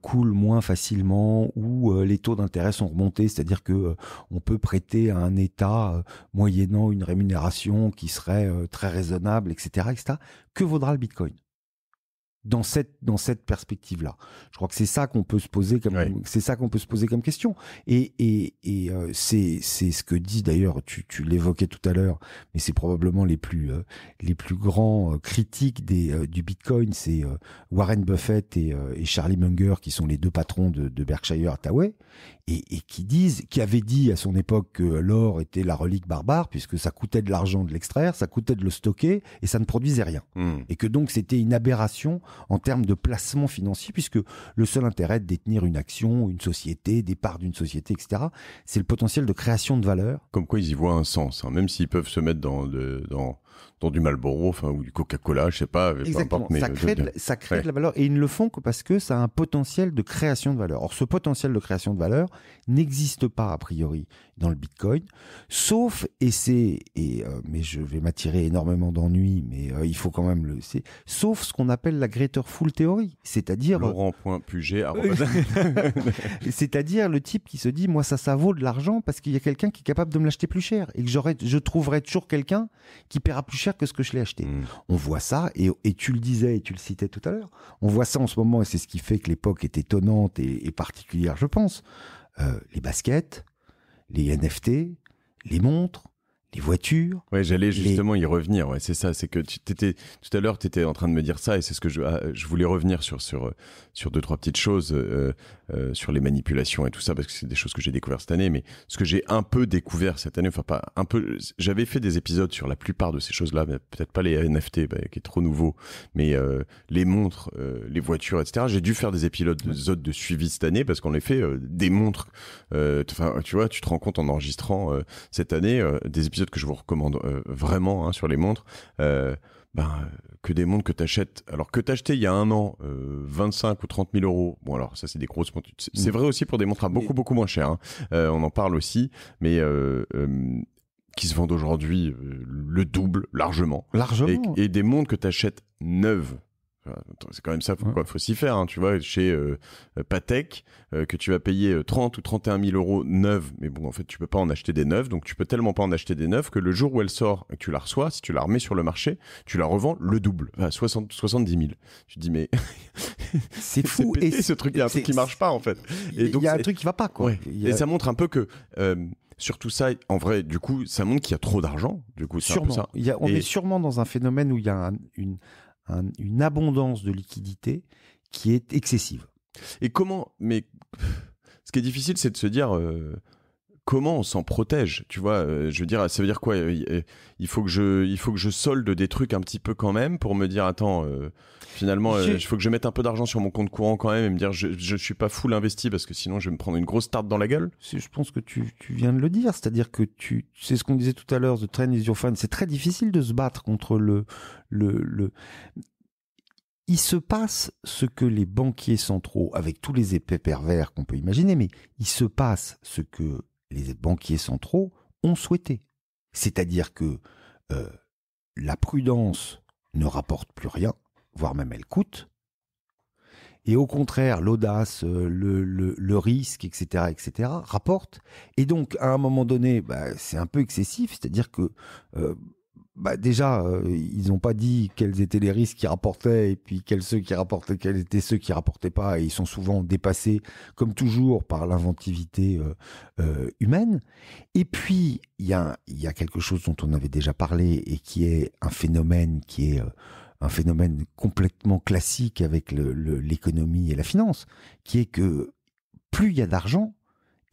[SPEAKER 2] coule moins facilement, où les taux d'intérêt sont remontés, c'est-à-dire que on peut prêter à un État moyennant une rémunération qui serait très raisonnable, etc., etc. Que vaudra le Bitcoin ? Dans cette perspective-là, je crois que c'est ça qu'on peut se poser comme question. Et c'est ce que dit d'ailleurs, tu l'évoquais tout à l'heure, mais c'est probablement les plus grands critiques du Bitcoin, c'est Warren Buffett et Charlie Munger, qui sont les deux patrons de Berkshire Hathaway, et qui avaient dit à son époque que l'or était la relique barbare, puisque ça coûtait de l'argent de l'extraire, ça coûtait de le stocker, et ça ne produisait rien. Et que donc c'était une aberration en termes de placement financier, puisque le seul intérêt de détenir une action, une société, des parts d'une société, etc., c'est le potentiel de création de valeur.
[SPEAKER 3] Comme quoi ils y voient un sens, hein, même s'ils peuvent se mettre dans du Marlboro, enfin, ou du Coca-Cola, je sais pas.
[SPEAKER 2] Exactement.
[SPEAKER 3] Peu importe, mais
[SPEAKER 2] ça crée de la valeur, et ils ne le font que parce que ça a un potentiel de création de valeur. Or, ce potentiel de création de valeur n'existe pas a priori dans le Bitcoin, sauf, mais je vais m'attirer énormément d'ennuis, mais il faut quand même sauf ce qu'on appelle la Greater Fool Theory, c'est-à-dire
[SPEAKER 3] Laurent.Puget.
[SPEAKER 2] c'est-à-dire le type qui se dit, moi ça vaut de l'argent parce qu'il y a quelqu'un qui est capable de me l'acheter plus cher, et que je trouverai toujours quelqu'un qui paiera plus cher que ce que je l'ai acheté. On voit ça, et tu le disais et tu le citais tout à l'heure, on voit ça en ce moment, et c'est ce qui fait que l'époque est étonnante et particulière, je pense. Les baskets, les NFT, les montres, les voitures.
[SPEAKER 3] Ouais, j'allais justement y revenir. Ouais, c'est ça. C'est que tout à l'heure, tu étais en train de me dire ça, et c'est ce que je voulais revenir sur deux, trois petites choses, sur les manipulations et tout ça, parce que c'est des choses que j'ai découvert cette année. Mais ce que j'ai un peu découvert cette année, enfin pas un peu, j'avais fait des épisodes sur la plupart de ces choses-là, mais peut-être pas les NFT, qui est trop nouveau, mais les montres, les voitures, etc. J'ai dû faire des épisodes de suivi cette année, parce qu'en effet, des montres, enfin, tu vois, tu te rends compte en enregistrant cette année des épisodes que je vous recommande vraiment, hein, sur les montres, que des montres que t'achètes, alors que t'achetais il y a un an 25 ou 30 000 euros. Bon, alors ça c'est des grosses montres. C'est vrai aussi pour des montres à beaucoup moins cher, hein. On en parle aussi, mais qui se vendent aujourd'hui le double, largement. Et des montres que t'achètes neuves. C'est quand même ça, faut s'y faire, hein, tu vois, chez Patek, que tu vas payer 30 ou 31 000 euros neuves, mais bon, en fait, tu peux pas en acheter des neuves, donc tu peux tellement pas en acheter des neuves que le jour où elle sort et que tu la reçois, si tu la remets sur le marché, tu la revends le double, 70 000. Tu te dis, mais
[SPEAKER 2] c'est fou.
[SPEAKER 3] C'est pété, ce truc, il y a un truc qui marche pas, en fait.
[SPEAKER 2] Et donc, il y a un truc qui va pas, quoi.
[SPEAKER 3] Ouais. Et ça montre un peu que surtout ça, en vrai, du coup, ça montre qu'il y a trop d'argent. Du coup, c'est un peu ça.
[SPEAKER 2] On est sûrement dans un phénomène où il y a une abondance de liquidité qui est excessive.
[SPEAKER 3] Et mais ce qui est difficile, c'est de se dire comment on s'en protège, tu vois. Je veux dire, ça veut dire quoi ? Il faut que je solde des trucs un petit peu quand même pour me dire, attends, finalement, il faut que je mette un peu d'argent sur mon compte courant quand même, et me dire, je suis pas full investi, parce que sinon je vais me prendre une grosse tarte dans la gueule.
[SPEAKER 2] Je pense que tu viens de le dire, c'est-à-dire que c'est ce qu'on disait tout à l'heure, the trend is your friend. C'est très difficile de se battre contre il se passe ce que les banquiers centraux, avec tous les effets pervers qu'on peut imaginer, mais il se passe ce que les banquiers centraux ont souhaité. C'est-à-dire que la prudence ne rapporte plus rien, voire même elle coûte. Et au contraire, l'audace, le risque, etc., rapporte. Et donc, à un moment donné, c'est un peu excessif. C'est-à-dire que, déjà, ils n'ont pas dit quels étaient les risques qui rapportaient et puis quels étaient ceux qui rapportaient pas. Et ils sont souvent dépassés, comme toujours, par l'inventivité humaine. Et puis, il y a quelque chose dont on avait déjà parlé et qui est un phénomène qui est... un phénomène complètement classique avec l'économie et la finance, qui est que plus il y a d'argent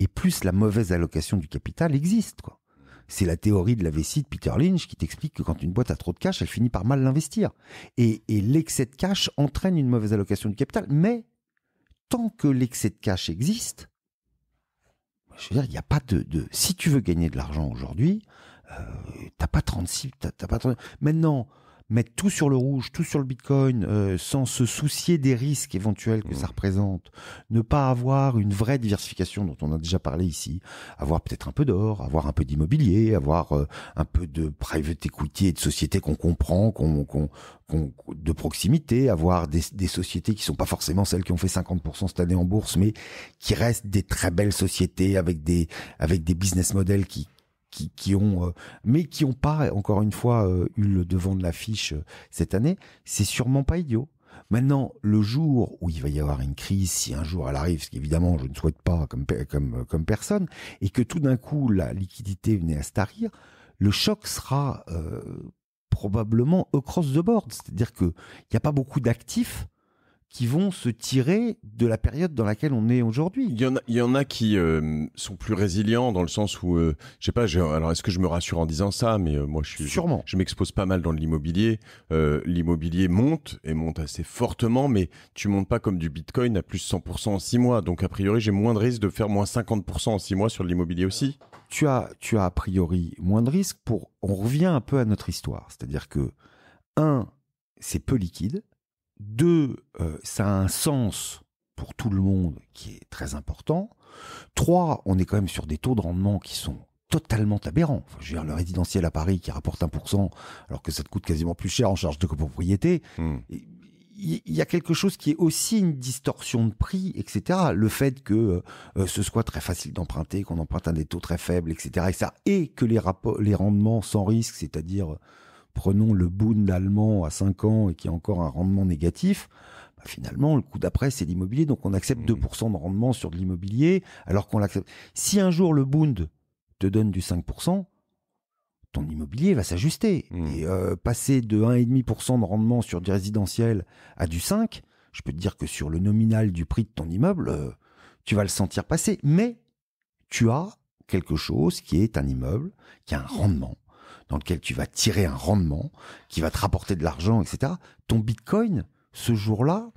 [SPEAKER 2] et plus la mauvaise allocation du capital existe, quoi. C'est la théorie de la vessie de Peter Lynch qui t'explique que quand une boîte a trop de cash, elle finit par mal l'investir. Et l'excès de cash entraîne une mauvaise allocation du capital. Mais tant que l'excès de cash existe, je veux dire, il n'y a pas de... Si tu veux gagner de l'argent aujourd'hui, t'as pas 36... T'as pas 30... Maintenant... mettre tout sur le rouge, tout sur le Bitcoin, sans se soucier des risques éventuels que ça représente, ne pas avoir une vraie diversification dont on a déjà parlé ici, avoir peut-être un peu d'or, avoir un peu d'immobilier, avoir un peu de private equity et de sociétés qu'on comprend, de proximité, avoir des sociétés qui sont pas forcément celles qui ont fait 50% cette année en bourse, mais qui restent des très belles sociétés avec des business models qui ont pas, encore une fois, eu le devant de l'affiche cette année, c'est sûrement pas idiot. Maintenant, le jour où il va y avoir une crise, si un jour elle arrive, ce qu'évidemment je ne souhaite pas comme personne, et que tout d'un coup la liquidité venait à se tarir, le choc sera probablement across the board. C'est-à-dire qu'il n'y a pas beaucoup d'actifs qui vont se tirer de la période dans laquelle on est aujourd'hui.
[SPEAKER 3] Il y en a qui sont plus résilients dans le sens où, je sais pas, alors est-ce que je me rassure en disant ça, mais moi je m'expose pas mal dans l'immobilier. L'immobilier monte et monte assez fortement, mais tu montes pas comme du Bitcoin à plus 100% en 6 mois. Donc a priori, j'ai moins de risque de faire moins 50% en 6 mois sur l'immobilier aussi.
[SPEAKER 2] Tu as a priori moins de risques on revient un peu à notre histoire. C'est-à-dire que, 1, c'est peu liquide. 2, ça a un sens pour tout le monde qui est très important. 3, on est quand même sur des taux de rendement qui sont totalement aberrants. Enfin, je veux dire, le résidentiel à Paris qui rapporte 1%, alors que ça te coûte quasiment plus cher en charge de copropriété. Il y a quelque chose qui est aussi une distorsion de prix, etc. Le fait que ce soit très facile d'emprunter, qu'on emprunte à des taux très faibles, etc. Et que les rendements sans risque, c'est-à-dire... prenons le Bund allemand à 5 ans et qui a encore un rendement négatif, finalement, le coup d'après, c'est l'immobilier. Donc, on accepte 2% de rendement sur de l'immobilier, alors qu'on l'accepte. Si un jour, le Bund te donne du 5%, ton immobilier va s'ajuster. Et passer de 1,5% de rendement sur du résidentiel à du 5%, je peux te dire que sur le nominal du prix de ton immeuble, tu vas le sentir passer. Mais tu as quelque chose qui est un immeuble, qui a un rendement, dans lequel tu vas tirer un rendement, qui va te rapporter de l'argent, etc. Ton Bitcoin, ce jour-là,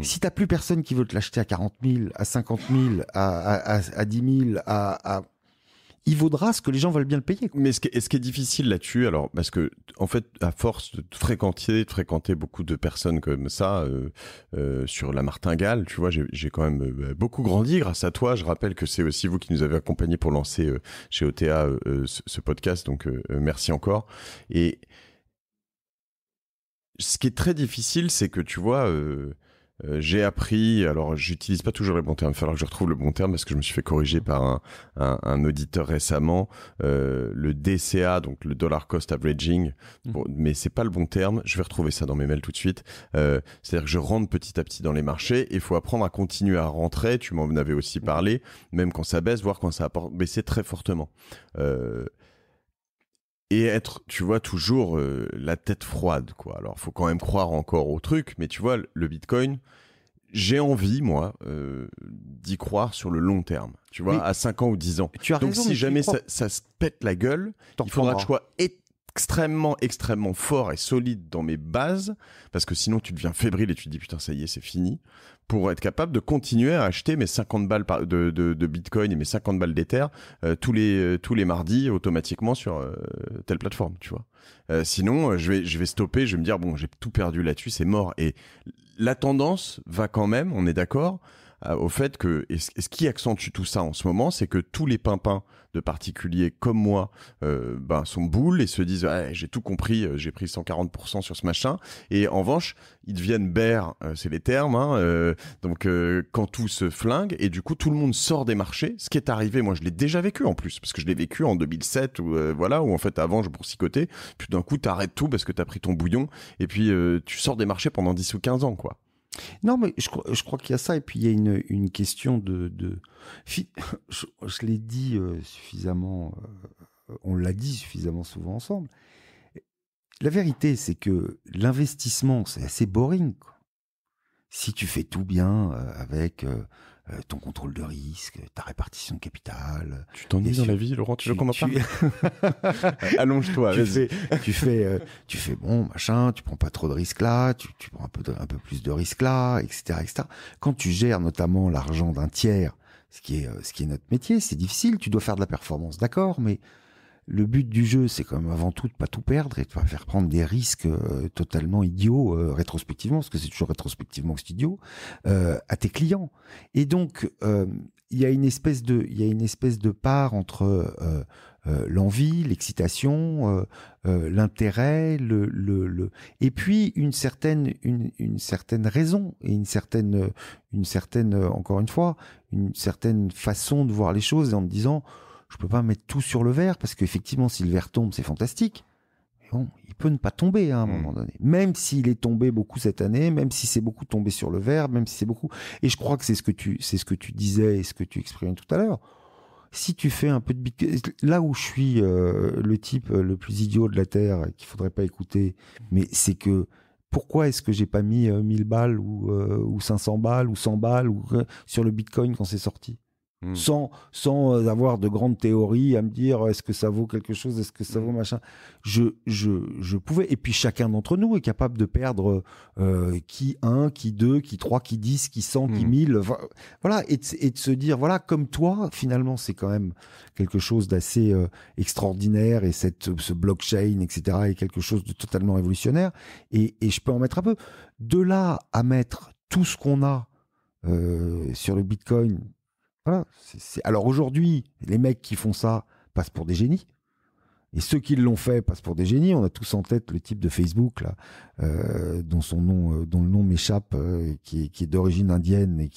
[SPEAKER 2] si tu n'as plus personne qui veut te l'acheter à 40 000, à 50 000, à 10 000, il vaudra ce que les gens veulent bien le payer.
[SPEAKER 3] Mais ce qui est difficile là-dessus, alors, parce que, en fait, à force de fréquenter beaucoup de personnes comme ça, sur la martingale, tu vois, j'ai quand même beaucoup grandi grâce à toi. Je rappelle que c'est aussi vous qui nous avez accompagnés pour lancer chez OTA ce podcast, donc merci encore. Et ce qui est très difficile, c'est que, tu vois, j'ai appris, alors j'utilise pas toujours les bons termes, il va falloir que je retrouve le bon terme parce que je me suis fait corriger par un auditeur récemment, le DCA, donc le dollar cost averaging, mais c'est pas le bon terme, je vais retrouver ça dans mes mails tout de suite. C'est-à-dire que je rentre petit à petit dans les marchés et il faut apprendre à continuer à rentrer, tu m'en avais aussi parlé, même quand ça baisse, voire quand ça a baissé très fortement. Et être, tu vois, toujours la tête froide, quoi. Alors, faut quand même croire encore au truc, mais tu vois, le Bitcoin, j'ai envie, moi, d'y croire sur le long terme, tu vois, à 5 ans ou 10 ans.
[SPEAKER 2] Tu as
[SPEAKER 3] Donc,
[SPEAKER 2] raison,
[SPEAKER 3] si jamais ça se pète la gueule, il faudra que je sois extrêmement fort et solide dans mes bases, parce que sinon, tu deviens fébrile et tu te dis, putain, ça y est, c'est fini, pour être capable de continuer à acheter mes 50 balles de Bitcoin et mes 50 balles d'Ether tous les mardis automatiquement sur telle plateforme, tu vois. Sinon, je vais stopper, je vais me dire, bon, j'ai tout perdu là-dessus, c'est mort. Et la tendance va quand même, on est d'accord, au fait que, et ce qui accentue tout ça en ce moment, c'est que tous les pimpins de particuliers comme moi sont boules et se disent j'ai tout compris, j'ai pris 140% sur ce machin, et en revanche ils deviennent bears, c'est les termes, donc quand tout se flingue, et du coup tout le monde sort des marchés, ce qui est arrivé, moi je l'ai déjà vécu en plus, parce que je l'ai vécu en 2007 où en fait avant je boursicotais, puis d'un coup t'arrêtes tout parce que t'as pris ton bouillon, et puis tu sors des marchés pendant 10 ou 15 ans quoi.
[SPEAKER 2] Non, mais je crois qu'il y a ça, et puis il y a une question je l'ai dit suffisamment, on l'a dit suffisamment souvent ensemble. La vérité, c'est que l'investissement, c'est assez boring, quoi. Si tu fais tout bien avec ton contrôle de risque, ta répartition de capital.
[SPEAKER 3] Tu t'ennuies dans la vie, Laurent, tu veux qu'on en parle? Allonge-toi, vas-y.
[SPEAKER 2] Tu fais bon, machin, tu prends pas trop de risques là, tu prends un peu plus de risques là, etc., etc. Quand tu gères notamment l'argent d'un tiers, ce qui est notre métier, c'est difficile, tu dois faire de la performance, d'accord, mais le but du jeu, c'est quand même avant tout de pas tout perdre et de pas faire prendre des risques totalement idiots rétrospectivement, parce que c'est toujours rétrospectivement que c'est idiot, à tes clients. Et donc, il y a une espèce de part entre l'envie, l'excitation, l'intérêt, et puis une certaine raison et une certaine encore une fois, une certaine façon de voir les choses en te disant je peux pas mettre tout sur le verre parce qu'effectivement, si le verre tombe, c'est fantastique. Mais bon, il peut ne pas tomber à un moment donné. Même s'il est tombé beaucoup cette année, même si c'est beaucoup tombé sur le verre, même si c'est beaucoup. Et je crois que c'est ce que tu disais et ce que tu exprimais tout à l'heure. Si tu fais un peu de bitcoin, là où je suis le type le plus idiot de la Terre qu'il faudrait pas écouter, mais c'est que pourquoi est-ce que j'ai pas mis 1000 balles ou 500 balles ou 100 balles sur le bitcoin quand c'est sorti? Sans avoir de grandes théories à me dire est-ce que ça vaut quelque chose, est-ce que ça vaut machin. Je pouvais, et puis chacun d'entre nous est capable de perdre qui 1, qui 2, qui 3, qui 10, qui 100, qui 1000, voilà, et de se dire voilà, comme toi, finalement c'est quand même quelque chose d'assez extraordinaire, et ce blockchain, etc., est quelque chose de totalement révolutionnaire, et je peux en mettre un peu. De là à mettre tout ce qu'on a sur le bitcoin. Voilà. Alors aujourd'hui, les mecs qui font ça passent pour des génies. Et ceux qui l'ont fait passent pour des génies. On a tous en tête le type de Facebook là, dont le nom m'échappe, qui est d'origine indienne et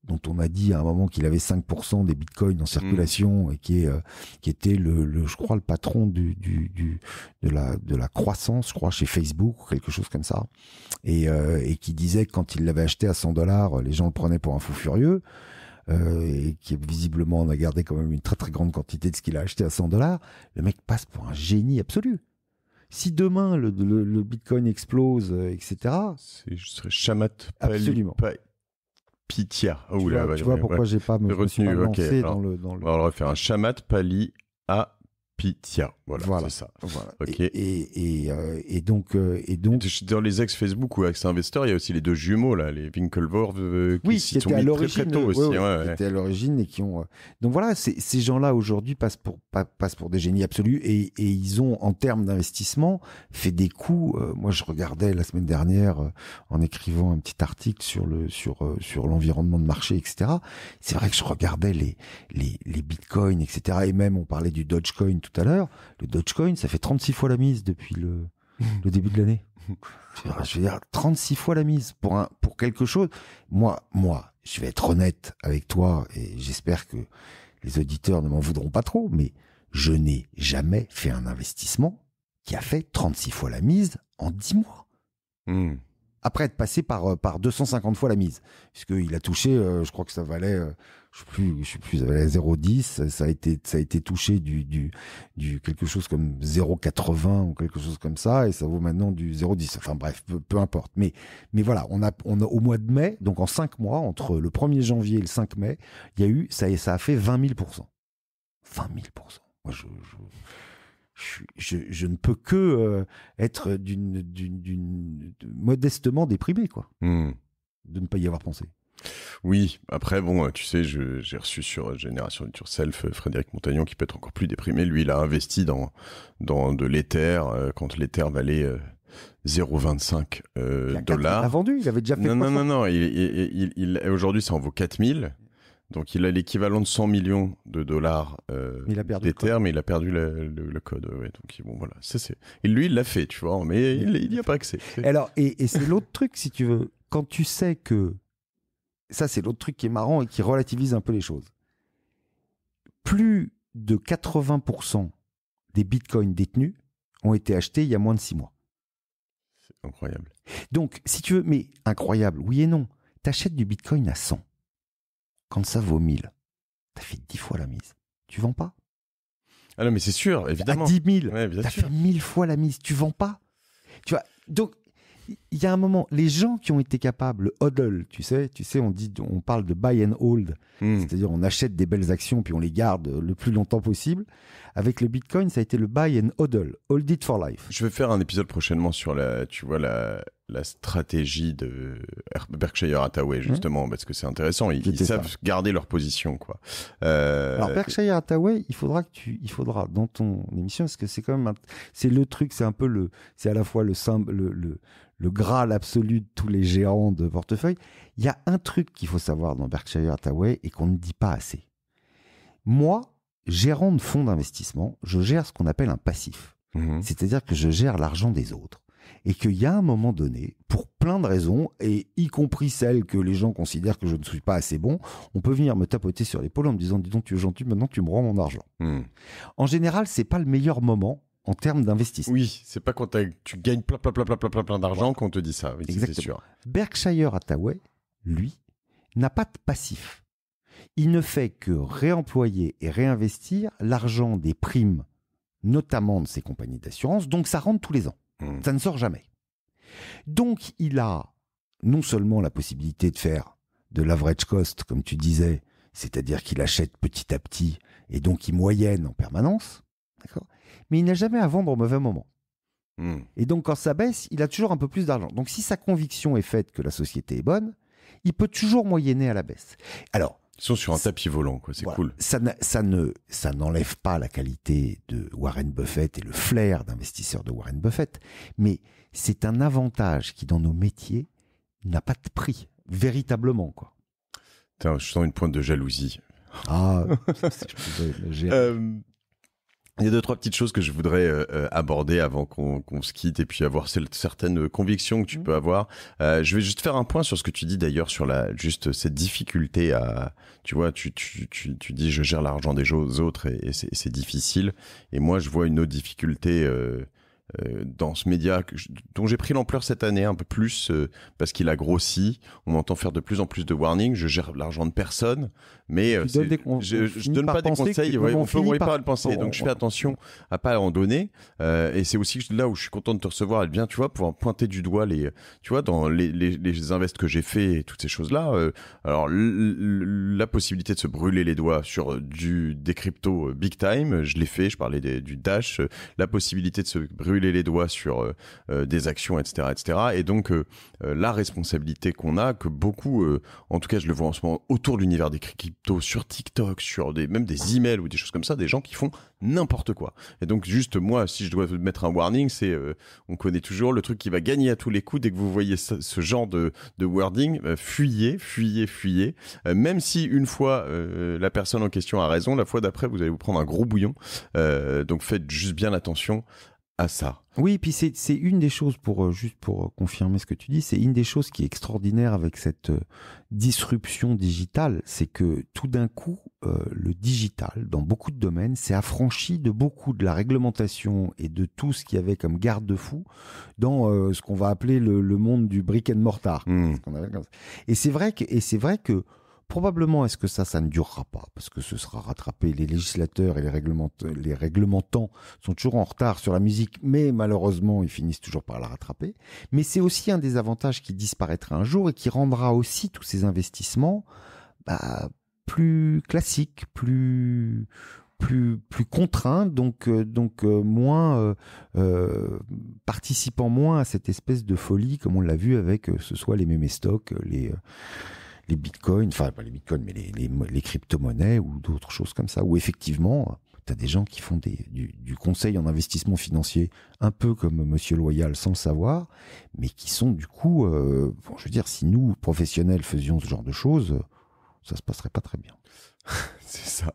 [SPEAKER 2] dont on a dit à un moment qu'il avait 5% des bitcoins en circulation et qui était je crois, le patron de la croissance, je crois, chez Facebook ou quelque chose comme ça, et qui disait que quand il l'avait acheté à $100, les gens le prenaient pour un fou furieux. Et qui visiblement en a gardé quand même une très très grande quantité de ce qu'il a acheté à $100, le mec passe pour un génie absolu. Si demain le bitcoin explose, etc.
[SPEAKER 3] Je serais Shamat
[SPEAKER 2] absolument.
[SPEAKER 3] Pitia.
[SPEAKER 2] Oh, tu vois pourquoi j'ai pas me suis lancé dans le.
[SPEAKER 3] On va le refaire. Un Shamat Pali à Pitia. Voilà, c'est ça.
[SPEAKER 2] Voilà.
[SPEAKER 3] Ok.
[SPEAKER 2] Et donc.
[SPEAKER 3] Dans les ex-Facebook ou ex-Investor, il y a aussi les deux jumeaux, là, les Winklevoss, qui sont mis très très tôt aussi.
[SPEAKER 2] Qui étaient à l'origine et qui ont. Donc voilà, ces gens-là aujourd'hui passent pour des génies absolus, et ils ont, en termes d'investissement, fait des coups. Moi, je regardais la semaine dernière, en écrivant un petit article sur l'environnement de marché, etc. C'est vrai que je regardais les bitcoins, etc. Et même, on parlait du Dogecoin tout à l'heure. Le Dogecoin, ça fait 36 fois la mise depuis le début de l'année. Je veux dire, 36 fois la mise pour quelque chose. Moi, je vais être honnête avec toi, et j'espère que les auditeurs ne m'en voudront pas trop, mais je n'ai jamais fait un investissement qui a fait 36 fois la mise en 10 mois. Après être passé par 250 fois la mise, puisqu'il a touché, je crois que ça valait, je sais plus, ça valait 0,10, ça a été touché du quelque chose comme 0,80 ou quelque chose comme ça, et ça vaut maintenant du 0,10. Enfin bref, peu importe. Mais voilà, on a au mois de mai, donc en 5 mois, entre le 1er janvier et le 5 mai, il y a eu, ça a fait 20 000%. 20 000%. Moi, je ne peux que être modestement déprimé, quoi, de ne pas y avoir pensé.
[SPEAKER 3] Oui, après, bon, tu sais, j'ai reçu sur Génération Nature Self Frédéric Montagnon, qui peut être encore plus déprimé. Lui, il a investi dans de l'Ether quand l'Ether valait 0,25 $.
[SPEAKER 2] Il a vendu, il avait déjà fait
[SPEAKER 3] Non. Aujourd'hui, ça en vaut 4000. Donc, il a l'équivalent de 100 millions de dollars d'Ether, mais il a perdu le code. Ouais, donc, bon, voilà. Lui, il l'a fait, tu vois, mais il n'y a pas accès.
[SPEAKER 2] Alors, et c'est l'autre truc, si tu veux. Quand tu sais que... Ça, c'est l'autre truc qui est marrant et qui relativise un peu les choses. Plus de 80% des bitcoins détenus ont été achetés il y a moins de 6 mois.
[SPEAKER 3] C'est incroyable.
[SPEAKER 2] Donc, si tu veux... Mais incroyable, oui et non. T'achètes du bitcoin à 100. Quand ça vaut 1000, t'as fait 10 fois la mise. Tu vends pas?
[SPEAKER 3] Ah non, mais c'est sûr, évidemment.
[SPEAKER 2] À 10 000,
[SPEAKER 3] ouais,
[SPEAKER 2] t'as fait 1000 fois la mise. Tu vends pas? Tu vois, donc, il y a un moment, les gens qui ont été capables, le hodl, tu sais, on parle de buy and hold, c'est-à-dire on achète des belles actions puis on les garde le plus longtemps possible. Avec le Bitcoin, ça a été le buy and hodl, hold it for life.
[SPEAKER 3] Je vais faire un épisode prochainement sur la stratégie de Berkshire Hathaway, justement, parce que c'est intéressant. Ils savent garder leur position, quoi.
[SPEAKER 2] Alors, Berkshire Hathaway, il faudra dans ton émission, parce que c'est quand même, c'est le truc, c'est à la fois le graal absolu de tous les géants de portefeuille. Il y a un truc qu'il faut savoir dans Berkshire Hathaway et qu'on ne dit pas assez. Moi, gérant de fonds d'investissement, je gère ce qu'on appelle un passif. C'est-à-dire que je gère l'argent des autres. Et qu'il y a un moment donné, pour plein de raisons, et y compris celles que les gens considèrent que je ne suis pas assez bon, on peut venir me tapoter sur l'épaule en me disant « Dis donc, tu es gentil, maintenant tu me rends mon argent. » En général, c'est pas le meilleur moment en termes d'investissement.
[SPEAKER 3] Oui, c'est pas quand tu gagnes plein d'argent qu'on te dit ça. Oui, c'est sûr.
[SPEAKER 2] Berkshire Hathaway, lui, n'a pas de passif. Il ne fait que réemployer et réinvestir l'argent des primes, notamment de ses compagnies d'assurance, donc ça rentre tous les ans. Ça ne sort jamais. Donc, il a non seulement la possibilité de faire de l'average cost, comme tu disais, c'est-à-dire qu'il achète petit à petit et donc il moyenne en permanence, d'accord, mais il n'a jamais à vendre au mauvais moment. Et donc, quand ça baisse, il a toujours un peu plus d'argent. Donc, si sa conviction est faite que la société est bonne, il peut toujours moyenner à la baisse. Alors,
[SPEAKER 3] ils sont sur un tapis volant, quoi. C'est cool.
[SPEAKER 2] Ça n'enlève pas la qualité de Warren Buffett et le flair d'investisseur de Warren Buffett, mais c'est un avantage qui, dans nos métiers, n'a pas de prix, véritablement, quoi.
[SPEAKER 3] Putain, je sens une pointe de jalousie.
[SPEAKER 2] Ah,
[SPEAKER 3] il y a 2-3 petites choses que je voudrais aborder avant qu'on se quitte et puis avoir certaines convictions que tu peux avoir. Je vais juste faire un point sur ce que tu dis d'ailleurs sur juste cette difficulté à, tu vois, tu dis je gère l'argent des autres et c'est difficile. Et moi je vois une autre difficulté dans ce média dont j'ai pris l'ampleur cette année un peu plus parce qu'il a grossi. On m'entend faire de plus en plus de warnings. Je gère l'argent de personne, mais je donne pas des conseils. On finit pas à le penser. Donc je fais attention à pas en donner. Et c'est aussi là où je suis content de te recevoir. Et bien, tu vois, pouvoir pointer du doigt tu vois, dans les invests que j'ai fait et toutes ces choses-là. Alors la possibilité de se brûler les doigts sur des cryptos big time, je l'ai fait. Je parlais du Dash. La possibilité de se brûler les doigts sur des actions, etc. Et donc, la responsabilité qu'on a, que beaucoup, en tout cas, je le vois en ce moment, autour de l'univers des cryptos, sur TikTok, sur même des emails ou des choses comme ça, des gens qui font n'importe quoi. Et donc, juste moi, si je dois mettre un warning, c'est, on connaît toujours le truc qui va gagner à tous les coups. Dès que vous voyez ce genre de wording, fuyez. Même si une fois, la personne en question a raison, la fois d'après, vous allez vous prendre un gros bouillon. Donc, faites juste bien attention à ça.
[SPEAKER 2] Oui, puis c'est une des choses, juste pour confirmer ce que tu dis, c'est une des choses qui est extraordinaire avec cette disruption digitale, c'est que tout d'un coup, le digital, dans beaucoup de domaines, s'est affranchi de beaucoup de la réglementation et de tout ce qu'il y avait comme garde-fou dans ce qu'on va appeler le monde du brick and mortar. Et c'est vrai que probablement, est-ce que ça ne durera pas? Parce que ce sera rattrapé. Les législateurs et les réglementants sont toujours en retard sur la musique, mais malheureusement, ils finissent toujours par la rattraper. Mais c'est aussi un des avantages qui disparaîtra un jour et qui rendra aussi tous ces investissements plus classiques, plus contraints, donc moins participant moins à cette espèce de folie, comme on l'a vu avec ce soit les meme stocks, les bitcoins, enfin pas les bitcoins, mais les crypto-monnaies ou d'autres choses comme ça, où effectivement, t'as des gens qui font du conseil en investissement financier, un peu comme Monsieur Loyal, sans le savoir, mais qui sont du coup, je veux dire, si nous, professionnels, faisions ce genre de choses, ça se passerait pas très bien.
[SPEAKER 3] C'est ça.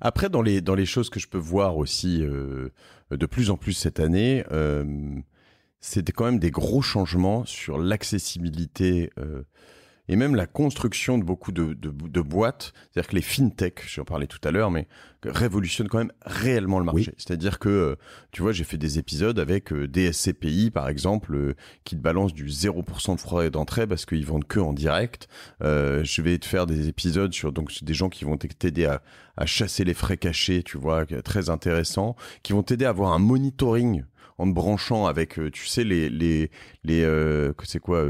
[SPEAKER 3] Après, dans les choses que je peux voir aussi de plus en plus cette année, c'était quand même des gros changements sur l'accessibilité et même la construction de beaucoup de boîtes. C'est-à-dire que les fintech, j'en parlais tout à l'heure, mais révolutionnent quand même réellement le marché. Oui. C'est-à-dire que, tu vois, j'ai fait des épisodes avec des SCPI, par exemple, qui te balancent du 0% de frais d'entrée parce qu'ils vendent que en direct. Je vais te faire des épisodes sur donc des gens qui vont t'aider à chasser les frais cachés, tu vois, très intéressant, qui vont t'aider à avoir un monitoring en te branchant avec, tu sais, c'est quoi,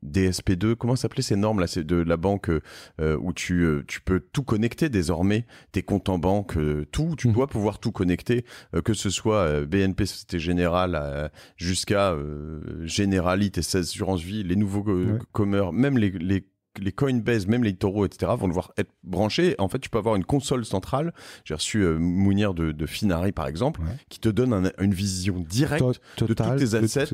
[SPEAKER 3] DSP2, comment ça s'appelait ces normes là, c'est de la banque où tu peux tout connecter désormais, tes comptes en banque, tout, tu dois pouvoir tout connecter, que ce soit BNP Société Générale jusqu'à Generali, tes assurances vie, les nouveaux commerces, même les Coinbase, même les Toro, etc., vont devoir être branchés. En fait, tu peux avoir une console centrale. J'ai reçu Mounir de Finari, par exemple, qui te donne une vision directe de tous tes assets.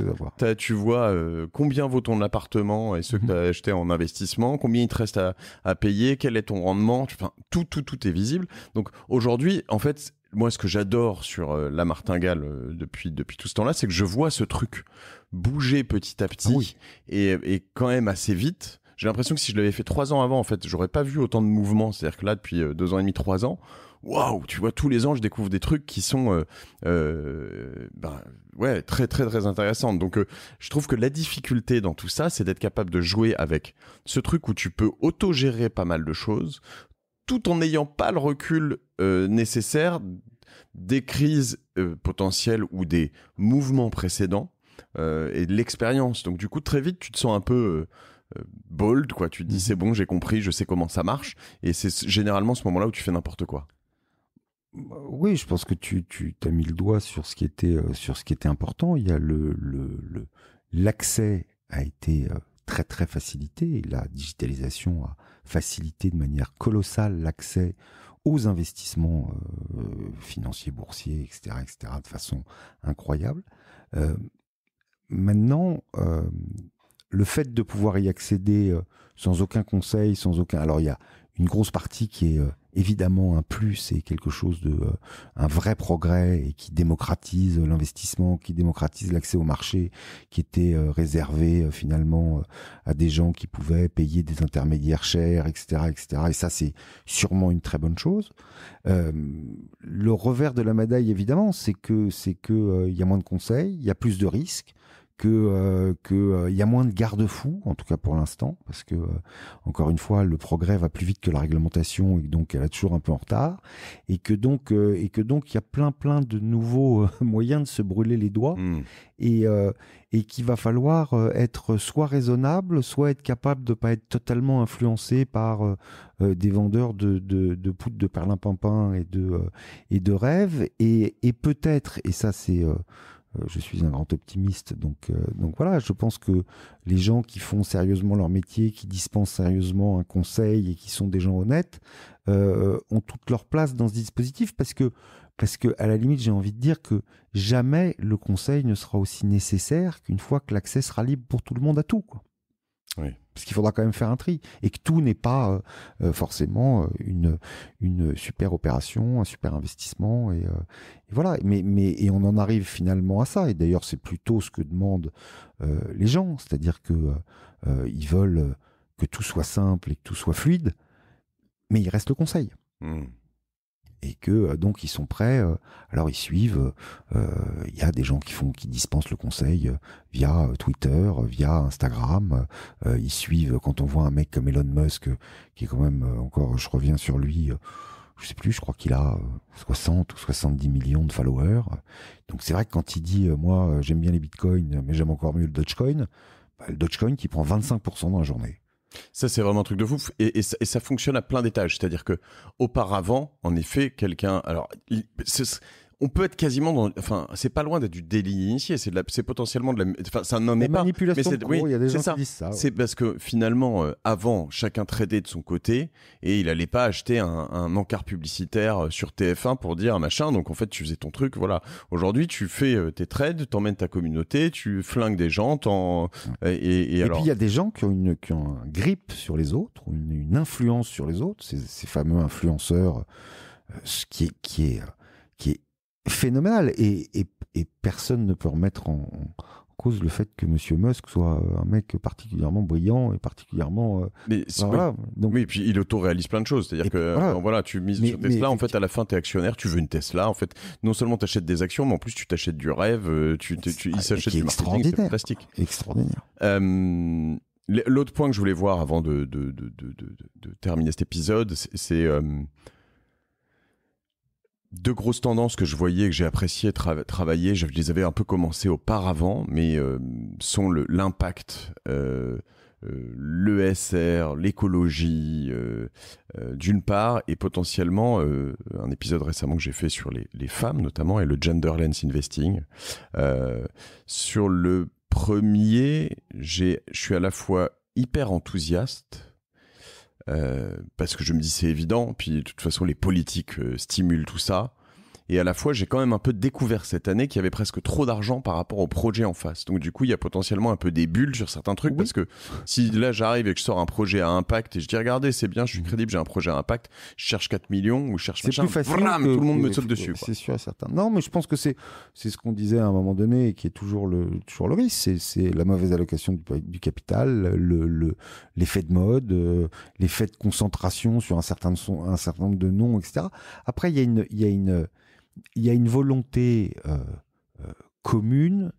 [SPEAKER 3] Tu vois combien vaut ton appartement et ceux que tu as achetés en investissement, combien il te reste à payer, quel est ton rendement. Enfin, tout est visible. Donc aujourd'hui, en fait, moi, ce que j'adore sur la martingale depuis tout ce temps-là, c'est que je vois ce truc bouger petit à petit et quand même assez vite. J'ai l'impression que si je l'avais fait 3 ans avant, en fait, j'aurais pas vu autant de mouvements. C'est-à-dire que là, depuis 2 ans et demi, 3 ans, waouh, tu vois, tous les ans, je découvre des trucs qui sont, très, très, très intéressants. Donc, je trouve que la difficulté dans tout ça, c'est d'être capable de jouer avec ce truc où tu peux autogérer pas mal de choses, tout en n'ayant pas le recul nécessaire des crises potentielles ou des mouvements précédents et de l'expérience. Donc, du coup, très vite, tu te sens un peu bold, quoi. Tu te dis c'est bon, j'ai compris, je sais comment ça marche, et c'est généralement ce moment-là où tu fais n'importe quoi.
[SPEAKER 2] Oui, je pense que tu as mis le doigt sur ce qui était important. Il y a l'accès a été très très facilité. La digitalisation a facilité de manière colossale l'accès aux investissements financiers, boursiers, etc., de façon incroyable. Maintenant, le fait de pouvoir y accéder sans aucun conseil, alors il y a une grosse partie qui est évidemment un plus et quelque chose de un vrai progrès et qui démocratise l'investissement, qui démocratise l'accès au marché, qui était réservé finalement à des gens qui pouvaient payer des intermédiaires chers, etc., etc. Et ça, c'est sûrement une très bonne chose. Le revers de la médaille, évidemment, c'est que il y a moins de conseils, il y a plus de risques. Que y a moins de garde-fous, en tout cas pour l'instant, parce que encore une fois, le progrès va plus vite que la réglementation et donc elle est toujours un peu en retard, et que donc il y a plein de nouveaux moyens de se brûler les doigts, et qu'il va falloir être soit raisonnable, soit être capable de pas être totalement influencé par des vendeurs de poudre de perlimpinpin et de rêves, et peut-être, et ça c'est je suis un grand optimiste, donc voilà, je pense que les gens qui font sérieusement leur métier, qui dispensent sérieusement un conseil et qui sont des gens honnêtes, ont toute leur place dans ce dispositif, parce que à la limite, j'ai envie de dire que jamais le conseil ne sera aussi nécessaire qu'une fois que l'accès sera libre pour tout le monde à tout, quoi.
[SPEAKER 3] Oui.
[SPEAKER 2] Parce qu'il faudra quand même faire un tri, et que tout n'est pas forcément une super opération, un super investissement, et voilà. Mais on en arrive finalement à ça. Et d'ailleurs, c'est plutôt ce que demandent les gens, c'est-à-dire que ils veulent que tout soit simple et que tout soit fluide, mais il reste le conseil. Et que donc ils sont prêts. Alors ils suivent. Il y a des gens qui dispensent le conseil via Twitter, via Instagram. Ils suivent quand on voit un mec comme Elon Musk, qui est quand même encore. Je reviens sur lui. Je sais plus. Je crois qu'il a 60 ou 70 millions de followers. Donc c'est vrai que quand il dit moi j'aime bien les bitcoins, mais j'aime encore mieux le Dogecoin. Le Dogecoin qui prend 25% dans la journée.
[SPEAKER 3] Ça, c'est vraiment un truc de fou. Et ça fonctionne à plein d'étages. C'est-à-dire que auparavant, en effet, quelqu'un... Alors, on peut être quasiment dans, enfin, c'est pas loin d'être du délit d'initié, c'est potentiellement de la, enfin, ça n'en est pas.
[SPEAKER 2] Manipulation de gros, il y a des gens qui disent ça. Ouais.
[SPEAKER 3] C'est parce que finalement, avant, chacun tradait de son côté et il allait pas acheter un encart publicitaire sur TF1 pour dire machin. Donc en fait, tu faisais ton truc, voilà. Aujourd'hui, tu fais tes trades, t'emmènes ta communauté, tu flingues des gens, et alors.
[SPEAKER 2] Puis il y a des gens qui ont un grip sur les autres, une influence sur les autres, ces fameux influenceurs, qui est phénoménal, et personne ne peut remettre en cause le fait que Monsieur Musk soit un mec particulièrement brillant et particulièrement
[SPEAKER 3] voilà. Donc, oui, et puis il auto-réalise plein de choses, c'est-à-dire que voilà, tu mises sur Tesla, en fait à la fin t'es actionnaire, tu veux une Tesla, en fait non seulement t'achètes des actions, mais en plus tu t'achètes du rêve, il s'achète du marketing, c'est fantastique,
[SPEAKER 2] extraordinaire.
[SPEAKER 3] L'autre point que je voulais voir avant de terminer cet épisode, c'est deux grosses tendances que je voyais, que j'ai apprécié travailler, je les avais un peu commencé auparavant, mais sont l'impact, l'ESR, l'écologie, d'une part, et potentiellement un épisode récemment que j'ai fait sur les femmes notamment, et le genderless investing. Sur le premier, je suis à la fois hyper enthousiaste, parce que je me dis c'est évident, puis de toute façon les politiques stimulent tout ça, et à la fois j'ai quand même un peu découvert cette année qu'il y avait presque trop d'argent par rapport au projet en face, donc du coup il y a potentiellement un peu des bulles sur certains trucs, parce que si là j'arrive et que je sors un projet à impact et je dis regardez c'est bien, je suis crédible, j'ai un projet à impact, je cherche 4 millions ou je cherche machin, tout le monde me saute dessus, quoi.
[SPEAKER 2] C'est sûr et certain. Non, mais je pense que c'est ce qu'on disait à un moment donné et qui est toujours le risque, c'est la mauvaise allocation du capital, l'effet de mode, l'effet de concentration sur un certain nombre de noms, etc. Après, il y a une volonté commune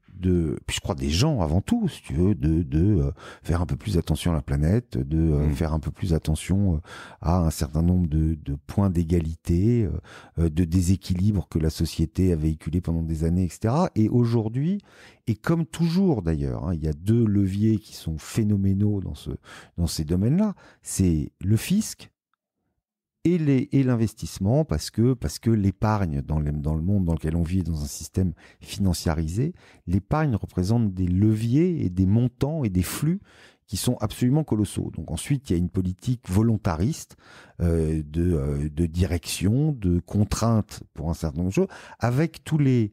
[SPEAKER 2] puis je crois des gens avant tout, si tu veux, de faire un peu plus attention à la planète, de faire un peu plus attention à un certain nombre de points d'égalité, de déséquilibre que la société a véhiculé pendant des années, etc. Et aujourd'hui, et comme toujours d'ailleurs, il y a deux leviers qui sont phénoménaux dans ces domaines-là, c'est le fisc et l'investissement, parce que l'épargne dans le monde dans lequel on vit, dans un système financiarisé, l'épargne représente des leviers et des montants et des flux qui sont absolument colossaux. Donc ensuite, il y a une politique volontariste de direction, de contrainte pour un certain nombre de choses, avec tous les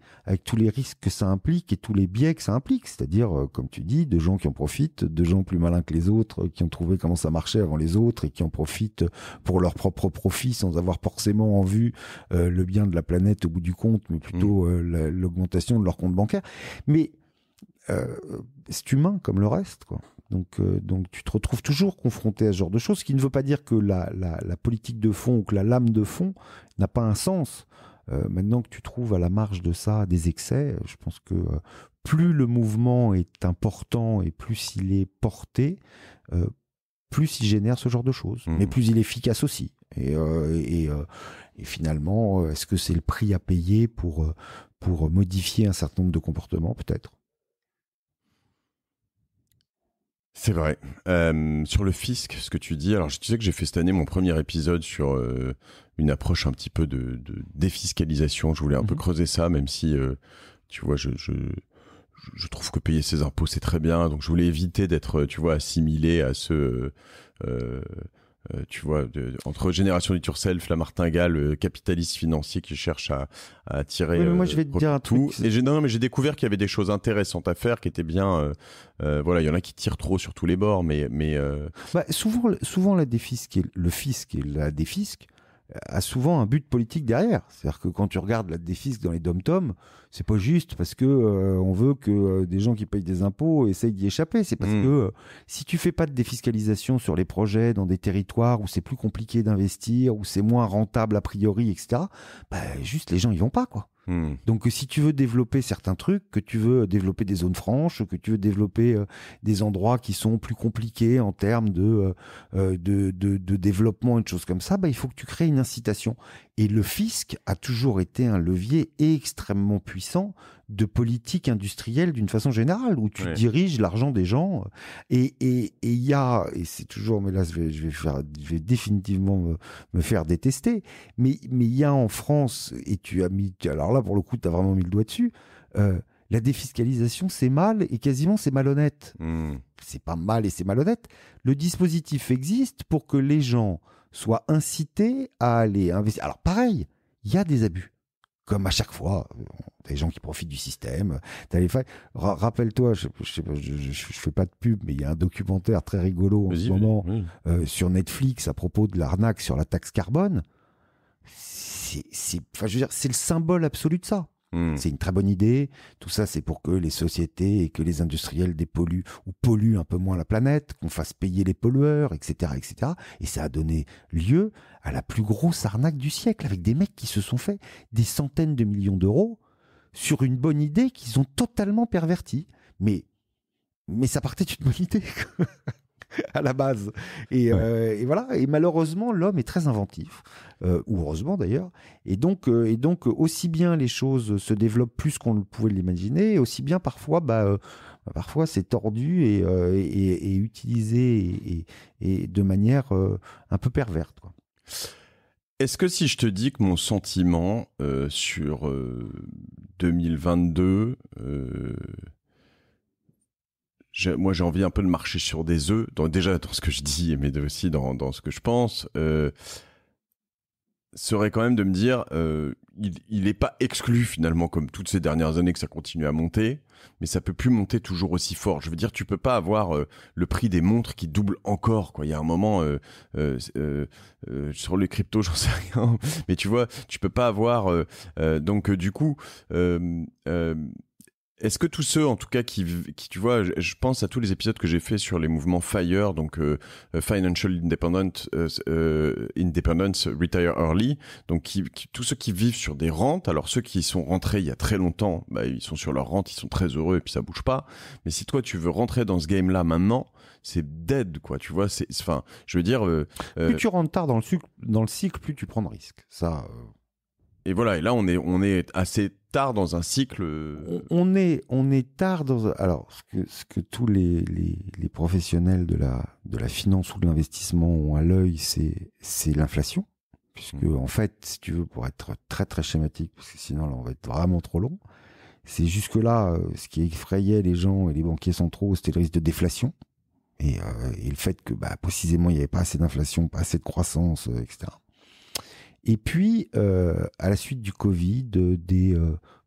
[SPEAKER 2] risques que ça implique et tous les biais que ça implique. C'est-à-dire, comme tu dis, de gens qui en profitent, de gens plus malins que les autres, qui ont trouvé comment ça marchait avant les autres et qui en profitent pour leur propre profit sans avoir forcément en vue le bien de la planète au bout du compte, mais plutôt l'augmentation de leur compte bancaire. Mais c'est humain comme le reste, quoi. Donc tu te retrouves toujours confronté à ce genre de choses, ce qui ne veut pas dire que la politique de fond ou que la lame de fond n'a pas un sens. Maintenant que tu trouves à la marge de ça des excès, je pense que plus le mouvement est important et plus il est porté, plus il génère ce genre de choses, mais plus il est efficace aussi. Et finalement, est-ce que c'est le prix à payer pour modifier un certain nombre de comportements? Peut-être.
[SPEAKER 3] C'est vrai. Sur le fisc, ce que tu dis, alors tu sais que j'ai fait cette année mon premier épisode sur une approche un petit peu de défiscalisation. Je voulais un peu creuser ça, même si, tu vois, je trouve que payer ses impôts, c'est très bien. Donc je voulais éviter d'être, tu vois, assimilé à ce... tu vois, entre Génération Do It Yourself, la martingale, capitaliste financier qui cherche à attirer.
[SPEAKER 2] Moi, je vais te dire un truc.
[SPEAKER 3] Et j'ai découvert qu'il y avait des choses intéressantes à faire, qui étaient bien. Voilà, il y en a qui tirent trop sur tous les bords, mais.
[SPEAKER 2] Souvent le fisc et la défisque a souvent un but politique derrière. C'est-à-dire que quand tu regardes la défisque dans les dom-toms, c'est pas juste parce que on veut que des gens qui payent des impôts essayent d'y échapper. C'est parce que si tu fais pas de défiscalisation sur les projets dans des territoires où c'est plus compliqué d'investir, où c'est moins rentable a priori, etc., juste les gens y vont pas, quoi. Donc si tu veux développer certains trucs, que tu veux développer des zones franches, que tu veux développer des endroits qui sont plus compliqués en termes de développement et de choses comme ça, il faut que tu crées une incitation. Et le fisc a toujours été un levier extrêmement puissant de politique industrielle d'une façon générale, où tu diriges l'argent des gens. Et il y a, et c'est toujours, mais là je vais définitivement me faire détester, mais il y a en France, et tu as mis, alors là pour le coup tu as vraiment mis le doigt dessus, la défiscalisation, c'est mal et quasiment c'est malhonnête. C'est pas mal et c'est malhonnête. Le dispositif existe pour que les gens soient incités à aller investir. Alors pareil, il y a des abus. Comme à chaque fois, des gens qui profitent du système. Rappelle-toi, je fais pas de pub, mais il y a un documentaire très rigolo en ce moment sur Netflix à propos de l'arnaque sur la taxe carbone. Enfin, je veux dire, c'est le symbole absolu de ça. C'est une très bonne idée. Tout ça, c'est pour que les sociétés et que les industriels dépolluent ou polluent un peu moins la planète, qu'on fasse payer les pollueurs, etc., etc. Et ça a donné lieu à la plus grosse arnaque du siècle, avec des mecs qui se sont fait des centaines de millions d'euros sur une bonne idée qu'ils ont totalement pervertie. Mais ça partait d'une bonne idée à la base. Et voilà. Et malheureusement, l'homme est très inventif, ou heureusement d'ailleurs. Et donc, aussi bien les choses se développent plus qu'on ne pouvait l'imaginer, et aussi bien parfois, parfois c'est tordu et utilisé et de manière un peu perverte, quoi.
[SPEAKER 3] Est-ce que si je te dis que mon sentiment sur 2022, moi j'ai envie un peu de marcher sur des œufs, déjà dans ce que je dis, mais aussi dans ce que je pense, serait quand même de me dire, il n'est pas exclu finalement, comme toutes ces dernières années, que ça continue à monter, mais ça peut plus monter toujours aussi fort. Je veux dire, tu peux pas avoir le prix des montres qui double encore, quoi. Il y a un moment sur les cryptos, j'en sais rien, mais tu vois, tu peux pas avoir. Donc du coup. Est-ce que tous ceux, en tout cas, qui tu vois, je pense à tous les épisodes que j'ai fait sur les mouvements FIRE, donc Financial Independence, Retire Early, donc tous ceux qui vivent sur des rentes, alors ceux qui sont rentrés il y a très longtemps, ils sont sur leur rente, ils sont très heureux et puis ça bouge pas. Mais si toi tu veux rentrer dans ce game-là maintenant, c'est dead, quoi. Tu vois, enfin, je veux dire.
[SPEAKER 2] Plus tu rentres tard dans le cycle, plus tu prends de risques. Ça.
[SPEAKER 3] Et voilà, et là on est assez tard dans un cycle.
[SPEAKER 2] On est tard dans. Alors, ce que tous les professionnels de la finance ou de l'investissement ont à l'œil, c'est l'inflation, puisque en fait, si tu veux, pour être très très schématique, parce que sinon là on va être vraiment trop long. C'est jusque là ce qui effrayait les gens et les banquiers centraux, c'était le risque de déflation et le fait que précisément il n'y avait pas assez d'inflation, pas assez de croissance, etc. Et puis, à la suite du Covid, des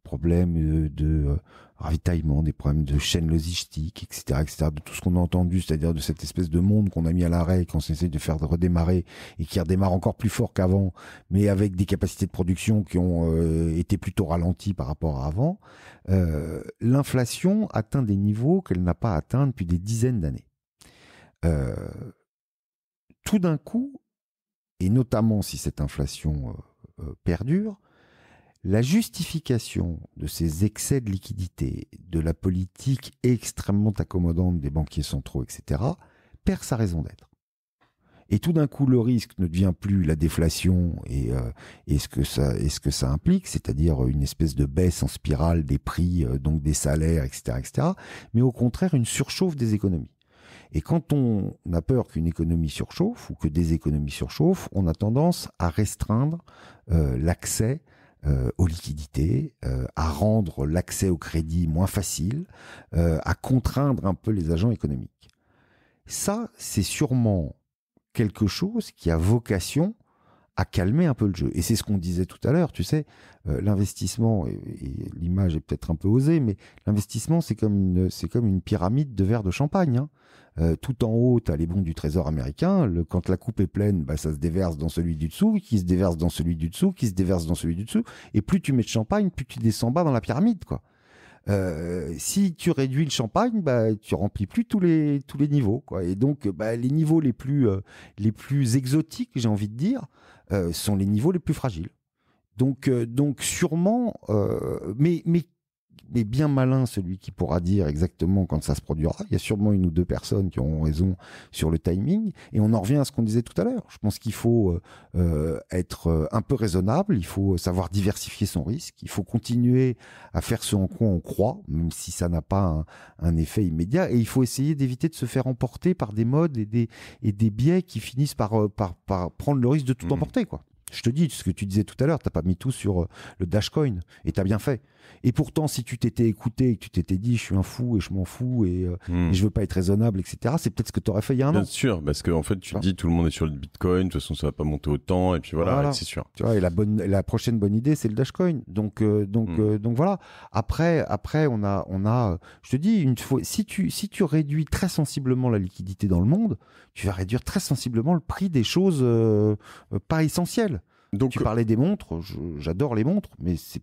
[SPEAKER 2] problèmes de ravitaillement, des problèmes de chaîne logistique, etc., de tout ce qu'on a entendu, c'est-à-dire de cette espèce de monde qu'on a mis à l'arrêt et qu'on essaie de faire redémarrer et qui redémarre encore plus fort qu'avant, mais avec des capacités de production qui ont été plutôt ralenties par rapport à avant, l'inflation atteint des niveaux qu'elle n'a pas atteints depuis des dizaines d'années. Tout d'un coup, et notamment si cette inflation perdure, la justification de ces excès de liquidité, de la politique extrêmement accommodante des banquiers centraux, etc., perd sa raison d'être. Et tout d'un coup, le risque ne devient plus la déflation et ce que ça implique, c'est-à-dire une espèce de baisse en spirale des prix, donc des salaires, etc., mais au contraire une surchauffe des économies. Et quand on a peur qu'une économie surchauffe ou que des économies surchauffent, on a tendance à restreindre l'accès aux liquidités, à rendre l'accès au crédit moins facile, à contraindre un peu les agents économiques. Ça, c'est sûrement quelque chose qui a vocation à calmer un peu le jeu. Et c'est ce qu'on disait tout à l'heure, tu sais, l'investissement, et l'image est peut-être un peu osée, mais l'investissement, c'est comme une pyramide de verres de champagne, hein. Tout en haut, tu as les bons du trésor américain. Quand la coupe est pleine, ça se déverse dans celui du dessous, qui se déverse dans celui du dessous, qui se déverse dans celui du dessous. Et plus tu mets de champagne, plus tu descends bas dans la pyramide, quoi. Si tu réduis le champagne, tu remplis plus tous les niveaux, quoi. Et donc, les niveaux les plus exotiques, j'ai envie de dire, sont les niveaux les plus fragiles. Donc sûrement, mais mais bien malin celui qui pourra dire exactement quand ça se produira. Il y a sûrement 1 ou 2 personnes qui auront raison sur le timing. Et on en revient à ce qu'on disait tout à l'heure. Je pense qu'il faut être un peu raisonnable, il faut savoir diversifier son risque, il faut continuer à faire ce en quoi on croit, même si ça n'a pas un effet immédiat. Et il faut essayer d'éviter de se faire emporter par des modes et des biais qui finissent par prendre le risque de tout emporter, quoi. Je te dis ce que tu disais tout à l'heure, t'as pas mis tout sur le Dashcoin et t'as bien fait. Et pourtant, si tu t'étais écouté et que tu t'étais dit je suis un fou et je m'en fous et je veux pas être raisonnable, etc., c'est peut-être ce que t'aurais fait il y a un an.
[SPEAKER 3] Bien sûr, parce qu'en fait, tu te dis tout le monde est sur le Bitcoin, de toute façon ça va pas monter autant, et puis voilà. C'est sûr.
[SPEAKER 2] Tu vois, et la prochaine bonne idée, c'est le Dashcoin. Donc voilà. Après, je te dis, une fois, si tu réduis très sensiblement la liquidité dans le monde, tu vas réduire très sensiblement le prix des choses pas essentielles. Donc, tu parlais des montres, j'adore les montres, mais c'est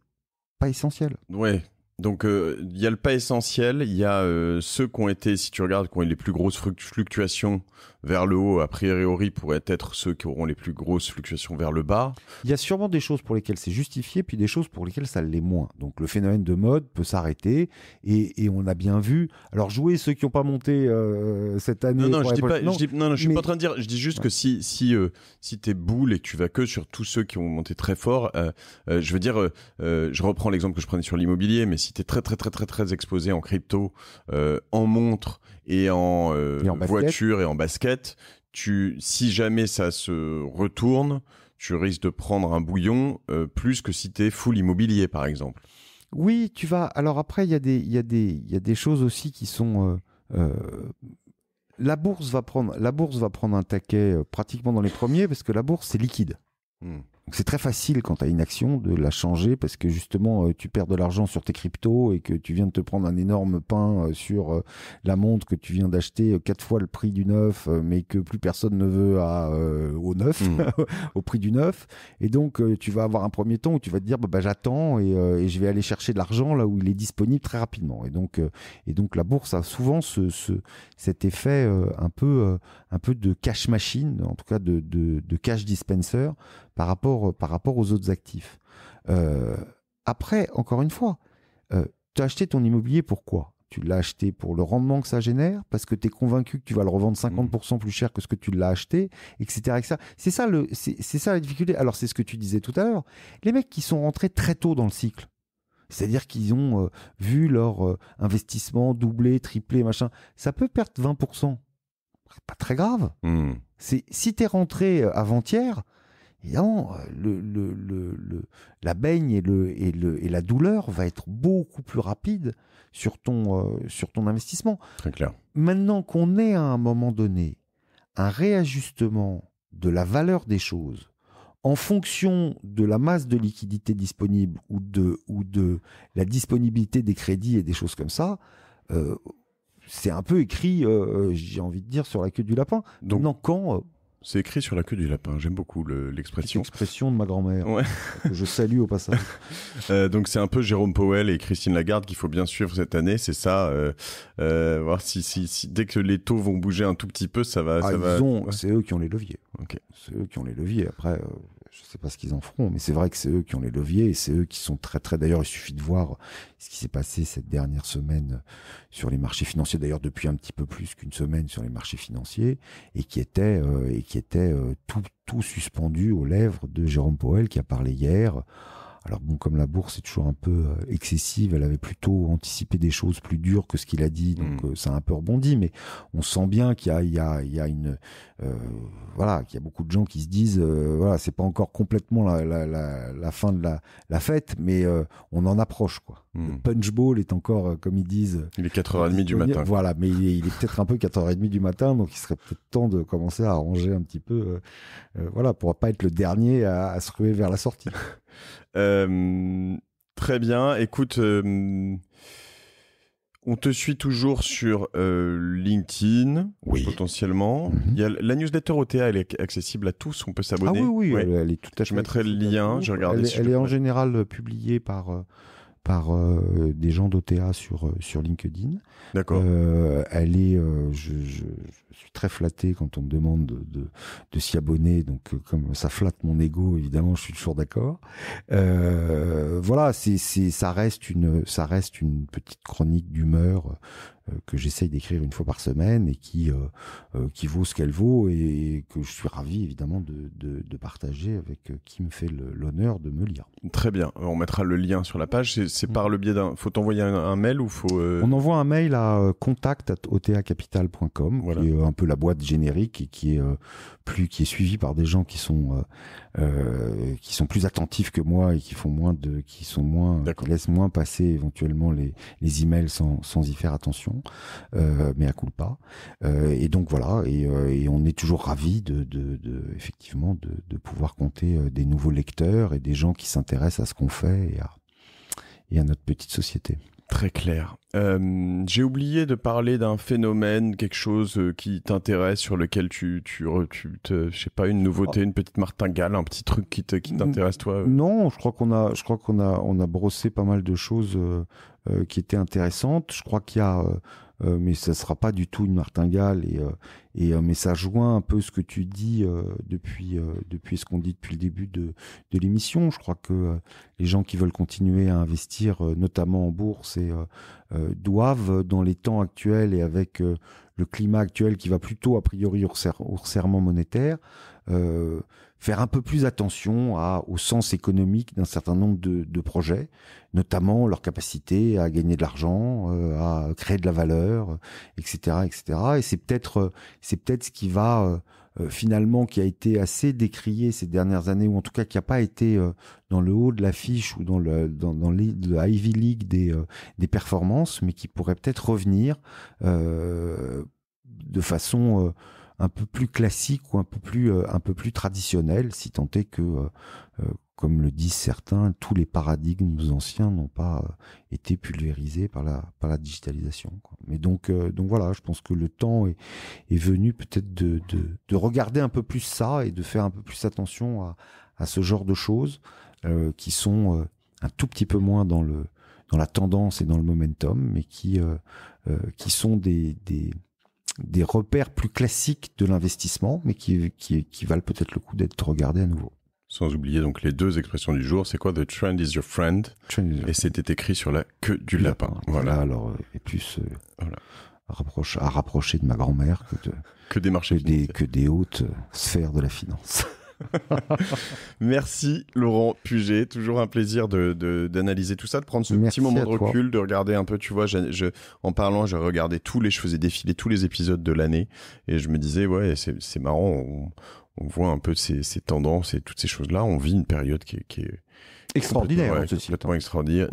[SPEAKER 2] pas essentiel.
[SPEAKER 3] Ouais. Donc, il y a le pas essentiel, il y a ceux qui ont été, si tu regardes, qui ont eu les plus grosses fluctuations vers le haut, a priori, pourraient être ceux qui auront les plus grosses fluctuations vers le bas.
[SPEAKER 2] Il y a sûrement des choses pour lesquelles c'est justifié, puis des choses pour lesquelles ça l'est moins. Donc, le phénomène de mode peut s'arrêter, et on a bien vu. Alors, jouer ceux qui n'ont pas monté cette année.
[SPEAKER 3] Non, je suis pas en train de dire. Je dis juste que si t'es boule et que tu vas que sur tous ceux qui ont monté très fort, je veux dire, je reprends l'exemple que je prenais sur l'immobilier, mais si t'es très exposé en crypto, en montre et en voiture et en basket, si jamais ça se retourne, tu risques de prendre un bouillon plus que si t'es full immobilier, par exemple.
[SPEAKER 2] Oui, tu vas. Alors après, il y a des choses aussi qui sont. La bourse va prendre un taquet pratiquement dans les premiers parce que la bourse c'est liquide. Donc c'est très facile quand tu as une action de la changer parce que justement tu perds de l'argent sur tes cryptos et que tu viens de te prendre un énorme pain sur la montre que tu viens d'acheter 4 fois le prix du neuf mais que plus personne ne veut au neuf, au prix du neuf. Et donc tu vas avoir un premier temps où tu vas te dire bah, j'attends et je vais aller chercher de l'argent là où il est disponible très rapidement. Et donc la bourse a souvent cet effet un peu de cash machine, en tout cas de cash dispenser par rapport aux autres actifs. Après, encore une fois, tu as acheté ton immobilier pourquoi ? Tu l'as acheté pour le rendement que ça génère, parce que tu es convaincu que tu vas le revendre 50% plus cher que ce que tu l'as acheté, etc. C'est ça la difficulté. Alors, c'est ce que tu disais tout à l'heure. Les mecs qui sont rentrés très tôt dans le cycle, c'est-à-dire qu'ils ont vu leur investissement doubler, tripler, ça peut perdre 20%. C'est pas très grave. Si tu es rentré avant-hier, évidemment, la baigne et la douleur va être beaucoup plus rapide sur ton investissement.
[SPEAKER 3] Très clair.
[SPEAKER 2] Maintenant qu'on est à un moment donné un réajustement de la valeur des choses en fonction de la masse de liquidité disponible ou de la disponibilité des crédits et des choses comme ça, c'est un peu écrit, j'ai envie de dire, sur la queue du lapin.
[SPEAKER 3] Donc,
[SPEAKER 2] maintenant, quand...
[SPEAKER 3] C'est écrit sur la queue du lapin, j'aime beaucoup l'expression.
[SPEAKER 2] L'expression de ma grand-mère,
[SPEAKER 3] ouais.
[SPEAKER 2] Que je salue au passage.
[SPEAKER 3] Donc c'est un peu Jérôme Powell et Christine Lagarde qu'il faut bien suivre cette année, c'est ça. Voir si dès que les taux vont bouger un tout petit peu, ça va...
[SPEAKER 2] C'est eux qui ont les leviers.
[SPEAKER 3] Okay.
[SPEAKER 2] C'est eux qui ont les leviers. Après, je ne sais pas ce qu'ils en feront, mais c'est vrai que c'est eux qui ont les leviers et c'est eux qui sont très, très... D'ailleurs, il suffit de voir ce qui s'est passé cette dernière semaine sur les marchés financiers, d'ailleurs depuis un petit peu plus qu'une semaine sur les marchés financiers, et qui était tout suspendu aux lèvres de Jérôme Powell qui a parlé hier. Alors bon, comme la bourse est toujours un peu excessive, elle avait plutôt anticipé des choses plus dures que ce qu'il a dit, donc ça a un peu rebondi, mais on sent bien qu'il y a une voilà, qu'il y a beaucoup de gens qui se disent voilà, c'est pas encore complètement la fin de la fête, mais on en approche, quoi. Le punch bowl est encore, comme ils disent,
[SPEAKER 3] il est 4h30 du matin.
[SPEAKER 2] Voilà, mais il est peut-être un peu 4h30 du matin, donc il serait peut-être temps de commencer à arranger un petit peu, voilà, pour pas être le dernier à se ruer vers la sortie.
[SPEAKER 3] Très bien. Écoute, on te suit toujours sur LinkedIn,
[SPEAKER 2] oui,
[SPEAKER 3] potentiellement. Il y a la newsletter OTA, elle est accessible à tous, on peut s'abonner.
[SPEAKER 2] Ah oui,
[SPEAKER 3] ouais.
[SPEAKER 2] Elle est tout à fait.
[SPEAKER 3] Je mettrai le lien, j'ai regardé.
[SPEAKER 2] Elle est en général publiée par par des gens d'OTA sur LinkedIn.
[SPEAKER 3] D'accord.
[SPEAKER 2] Elle est, je suis très flatté quand on me demande de s'y abonner. Donc, comme ça flatte mon ego, évidemment, je suis toujours d'accord. Voilà, ça reste une petite chronique d'humeur que j'essaye d'écrire une fois par semaine et qui vaut ce qu'elle vaut et que je suis ravi évidemment de partager avec qui me fait l'honneur de me lire.
[SPEAKER 3] Très bien, on mettra le lien sur la page. C'est par le biais faut t'envoyer un mail ou faut
[SPEAKER 2] On envoie un mail à contact@otacapital.com, voilà. Qui est un peu la boîte générique et qui est suivi par des gens qui sont plus attentifs que moi et qui laissent moins passer éventuellement les emails sans y faire attention, mais à culpa. Et donc voilà, et on est toujours ravis effectivement de pouvoir compter des nouveaux lecteurs et des gens qui s'intéressent à ce qu'on fait et à notre petite société.
[SPEAKER 3] Très clair. J'ai oublié de parler d'un phénomène, quelque chose qui t'intéresse, sur lequel je sais pas, une nouveauté, une petite martingale, un petit truc qui t'intéresse toi.
[SPEAKER 2] Non, je crois qu'on a brossé pas mal de choses qui étaient intéressantes. Je crois qu'il y a mais ça sera pas du tout une martingale mais ça joint un peu ce que tu dis depuis ce qu'on dit depuis le début de l'émission. Je crois que les gens qui veulent continuer à investir notamment en bourse doivent, dans les temps actuels et avec le climat actuel qui va plutôt a priori au resserrement monétaire, faire un peu plus attention au sens économique d'un certain nombre de projets, notamment leur capacité à gagner de l'argent, à créer de la valeur, etc., etc. Et c'est peut-être ce qui va finalement, qui a été assez décrié ces dernières années, ou en tout cas qui n'a pas été dans le haut de l'affiche ou dans le Ivy League des performances, mais qui pourrait peut-être revenir de façon un peu plus classique ou un peu plus traditionnelle, si tant est que, comme le disent certains, tous les paradigmes anciens n'ont pas été pulvérisés par la digitalisation, quoi. Mais donc voilà, je pense que le temps est venu peut-être de regarder un peu plus ça et de faire un peu plus attention à ce genre de choses qui sont un tout petit peu moins dans la tendance et dans le momentum, mais qui sont des repères plus classiques de l'investissement, mais qui valent peut-être le coup d'être regardés à nouveau.
[SPEAKER 3] Sans oublier donc les deux expressions du jour, c'est quoi? The trend is your friend. Et c'était écrit sur la queue du lapin. Voilà.
[SPEAKER 2] Alors, et plus à rapprocher de ma grand-mère que des marchés que des hautes sphères de la finance.
[SPEAKER 3] Merci Laurent Puget, toujours un plaisir d'analyser tout ça, de prendre ce petit moment de recul, de regarder un peu, tu vois, en parlant, je faisais défiler tous les épisodes de l'année et je me disais ouais, c'est marrant, on voit un peu ces tendances et toutes ces choses-là, on vit une période qui est
[SPEAKER 2] extraordinaire,
[SPEAKER 3] complètement extraordinaire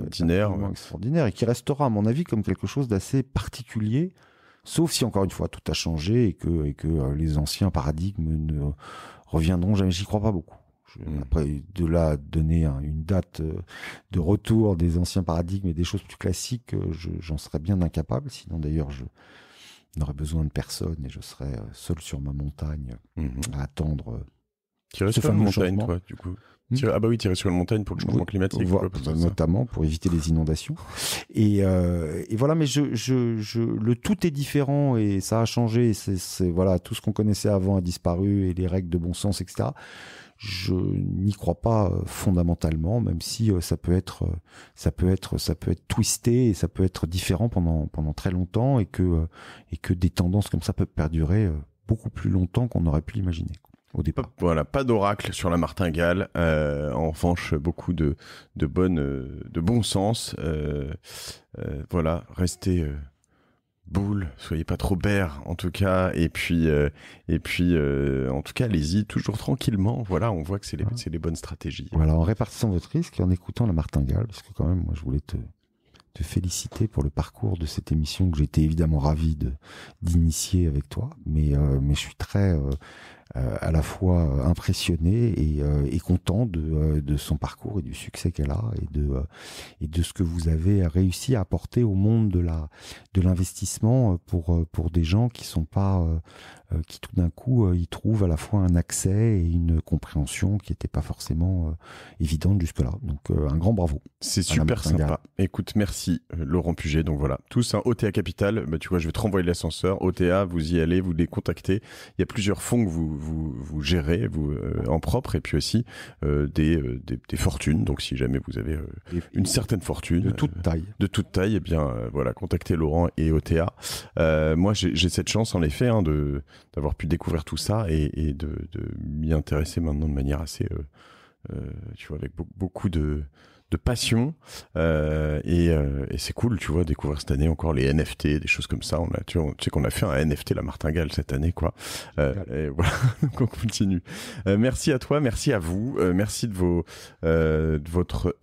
[SPEAKER 2] et qui restera à mon avis comme quelque chose d'assez particulier, sauf si encore une fois tout a changé et que les anciens paradigmes ne reviendront jamais. J'y crois pas beaucoup. Après, de là à donner une date de retour des anciens paradigmes et des choses plus classiques, j'en serais bien incapable. Sinon, d'ailleurs, je n'aurais besoin de personne et je serais seul sur ma montagne à attendre.
[SPEAKER 3] Tirer sur une montagne, toi, du coup. Tirer sur une montagne pour le changement climatique.
[SPEAKER 2] Notamment pour éviter les inondations. Et voilà, mais le tout est différent et ça a changé. C'est voilà, tout ce qu'on connaissait avant a disparu et les règles de bon sens, etc. Je n'y crois pas fondamentalement, même si ça peut être twisté et ça peut être différent pendant très longtemps et que des tendances comme ça peuvent perdurer beaucoup plus longtemps qu'on aurait pu l'imaginer. Au départ.
[SPEAKER 3] Voilà, pas d'oracle sur la martingale. En revanche, beaucoup de bon sens. Voilà, restez boule, soyez pas trop bear en tout cas. Et puis en tout cas, allez-y toujours tranquillement. Voilà, on voit que c'est les bonnes stratégies.
[SPEAKER 2] Voilà, en répartissant votre risque et en écoutant la martingale, parce que quand même, moi, je voulais te féliciter pour le parcours de cette émission que j'étais évidemment ravi d'initier avec toi, mais je suis très à la fois impressionné et content de son parcours et du succès qu'elle a et de ce que vous avez réussi à apporter au monde de l'investissement pour des gens qui sont pas qui tout d'un coup y trouvent à la fois un accès et une compréhension qui n'était pas forcément évidente jusque-là. Donc un grand bravo.
[SPEAKER 3] C'est super sympa. Écoute, merci Laurent Puget. Donc voilà, tous un OTA Capital. Tu vois, je vais te renvoyer l'ascenseur. OTA, vous y allez, vous les contactez. Il y a plusieurs fonds que vous gérez en propre et puis aussi des fortunes. Donc si jamais vous avez une certaine fortune
[SPEAKER 2] de toute taille,
[SPEAKER 3] eh bien voilà, contactez Laurent et OTA. Moi, j'ai cette chance en effet d'avoir pu découvrir tout ça et de m'y intéresser maintenant de manière assez, tu vois, avec beaucoup de passion et c'est cool, tu vois, découvrir cette année encore les NFT, des choses comme ça. Tu sais qu'on a fait un NFT La Martingale cette année, quoi. Et voilà, donc on continue. Merci à toi, merci à vous, merci de votre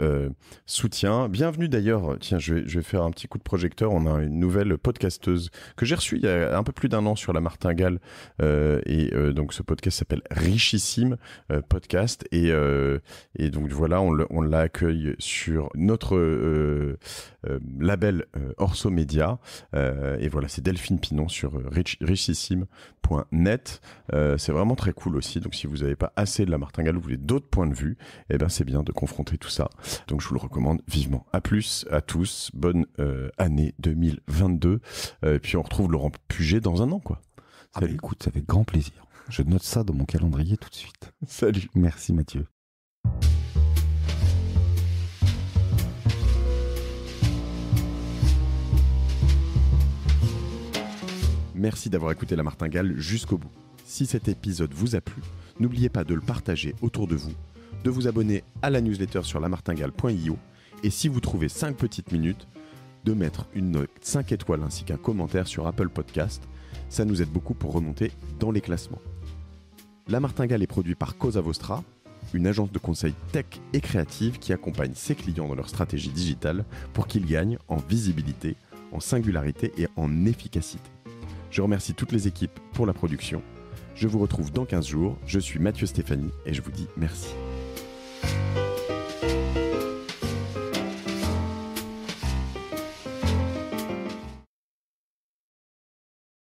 [SPEAKER 3] soutien. Bienvenue d'ailleurs. Tiens, je vais faire un petit coup de projecteur. On a une nouvelle podcasteuse que j'ai reçue il y a un peu plus d'1 an sur La Martingale donc ce podcast s'appelle Richissime Podcast et donc voilà, on l'accueille sur notre label Orso Media et voilà, c'est Delphine Pinon sur richissime.net. C'est vraiment très cool aussi, donc si vous n'avez pas assez de La Martingale, vous voulez d'autres points de vue, eh ben c'est bien de confronter tout ça, donc je vous le recommande vivement. À plus à tous, bonne année 2022 et puis on retrouve Laurent Puget dans 1 an, quoi.
[SPEAKER 2] Salut. Écoute, avec grand plaisir, je note ça dans mon calendrier tout de suite.
[SPEAKER 3] Salut.
[SPEAKER 2] Merci Mathieu.
[SPEAKER 3] Merci d'avoir écouté La Martingale jusqu'au bout. Si cet épisode vous a plu, n'oubliez pas de le partager autour de vous, de vous abonner à la newsletter sur lamartingale.io et si vous trouvez 5 petites minutes, de mettre une note 5 étoiles ainsi qu'un commentaire sur Apple Podcast. Ça nous aide beaucoup pour remonter dans les classements. La Martingale est produit par Cosa Vostra, une agence de conseil tech et créative qui accompagne ses clients dans leur stratégie digitale pour qu'ils gagnent en visibilité, en singularité et en efficacité. Je remercie toutes les équipes pour la production. Je vous retrouve dans 15 jours. Je suis Mathieu Stéphanie et je vous dis merci.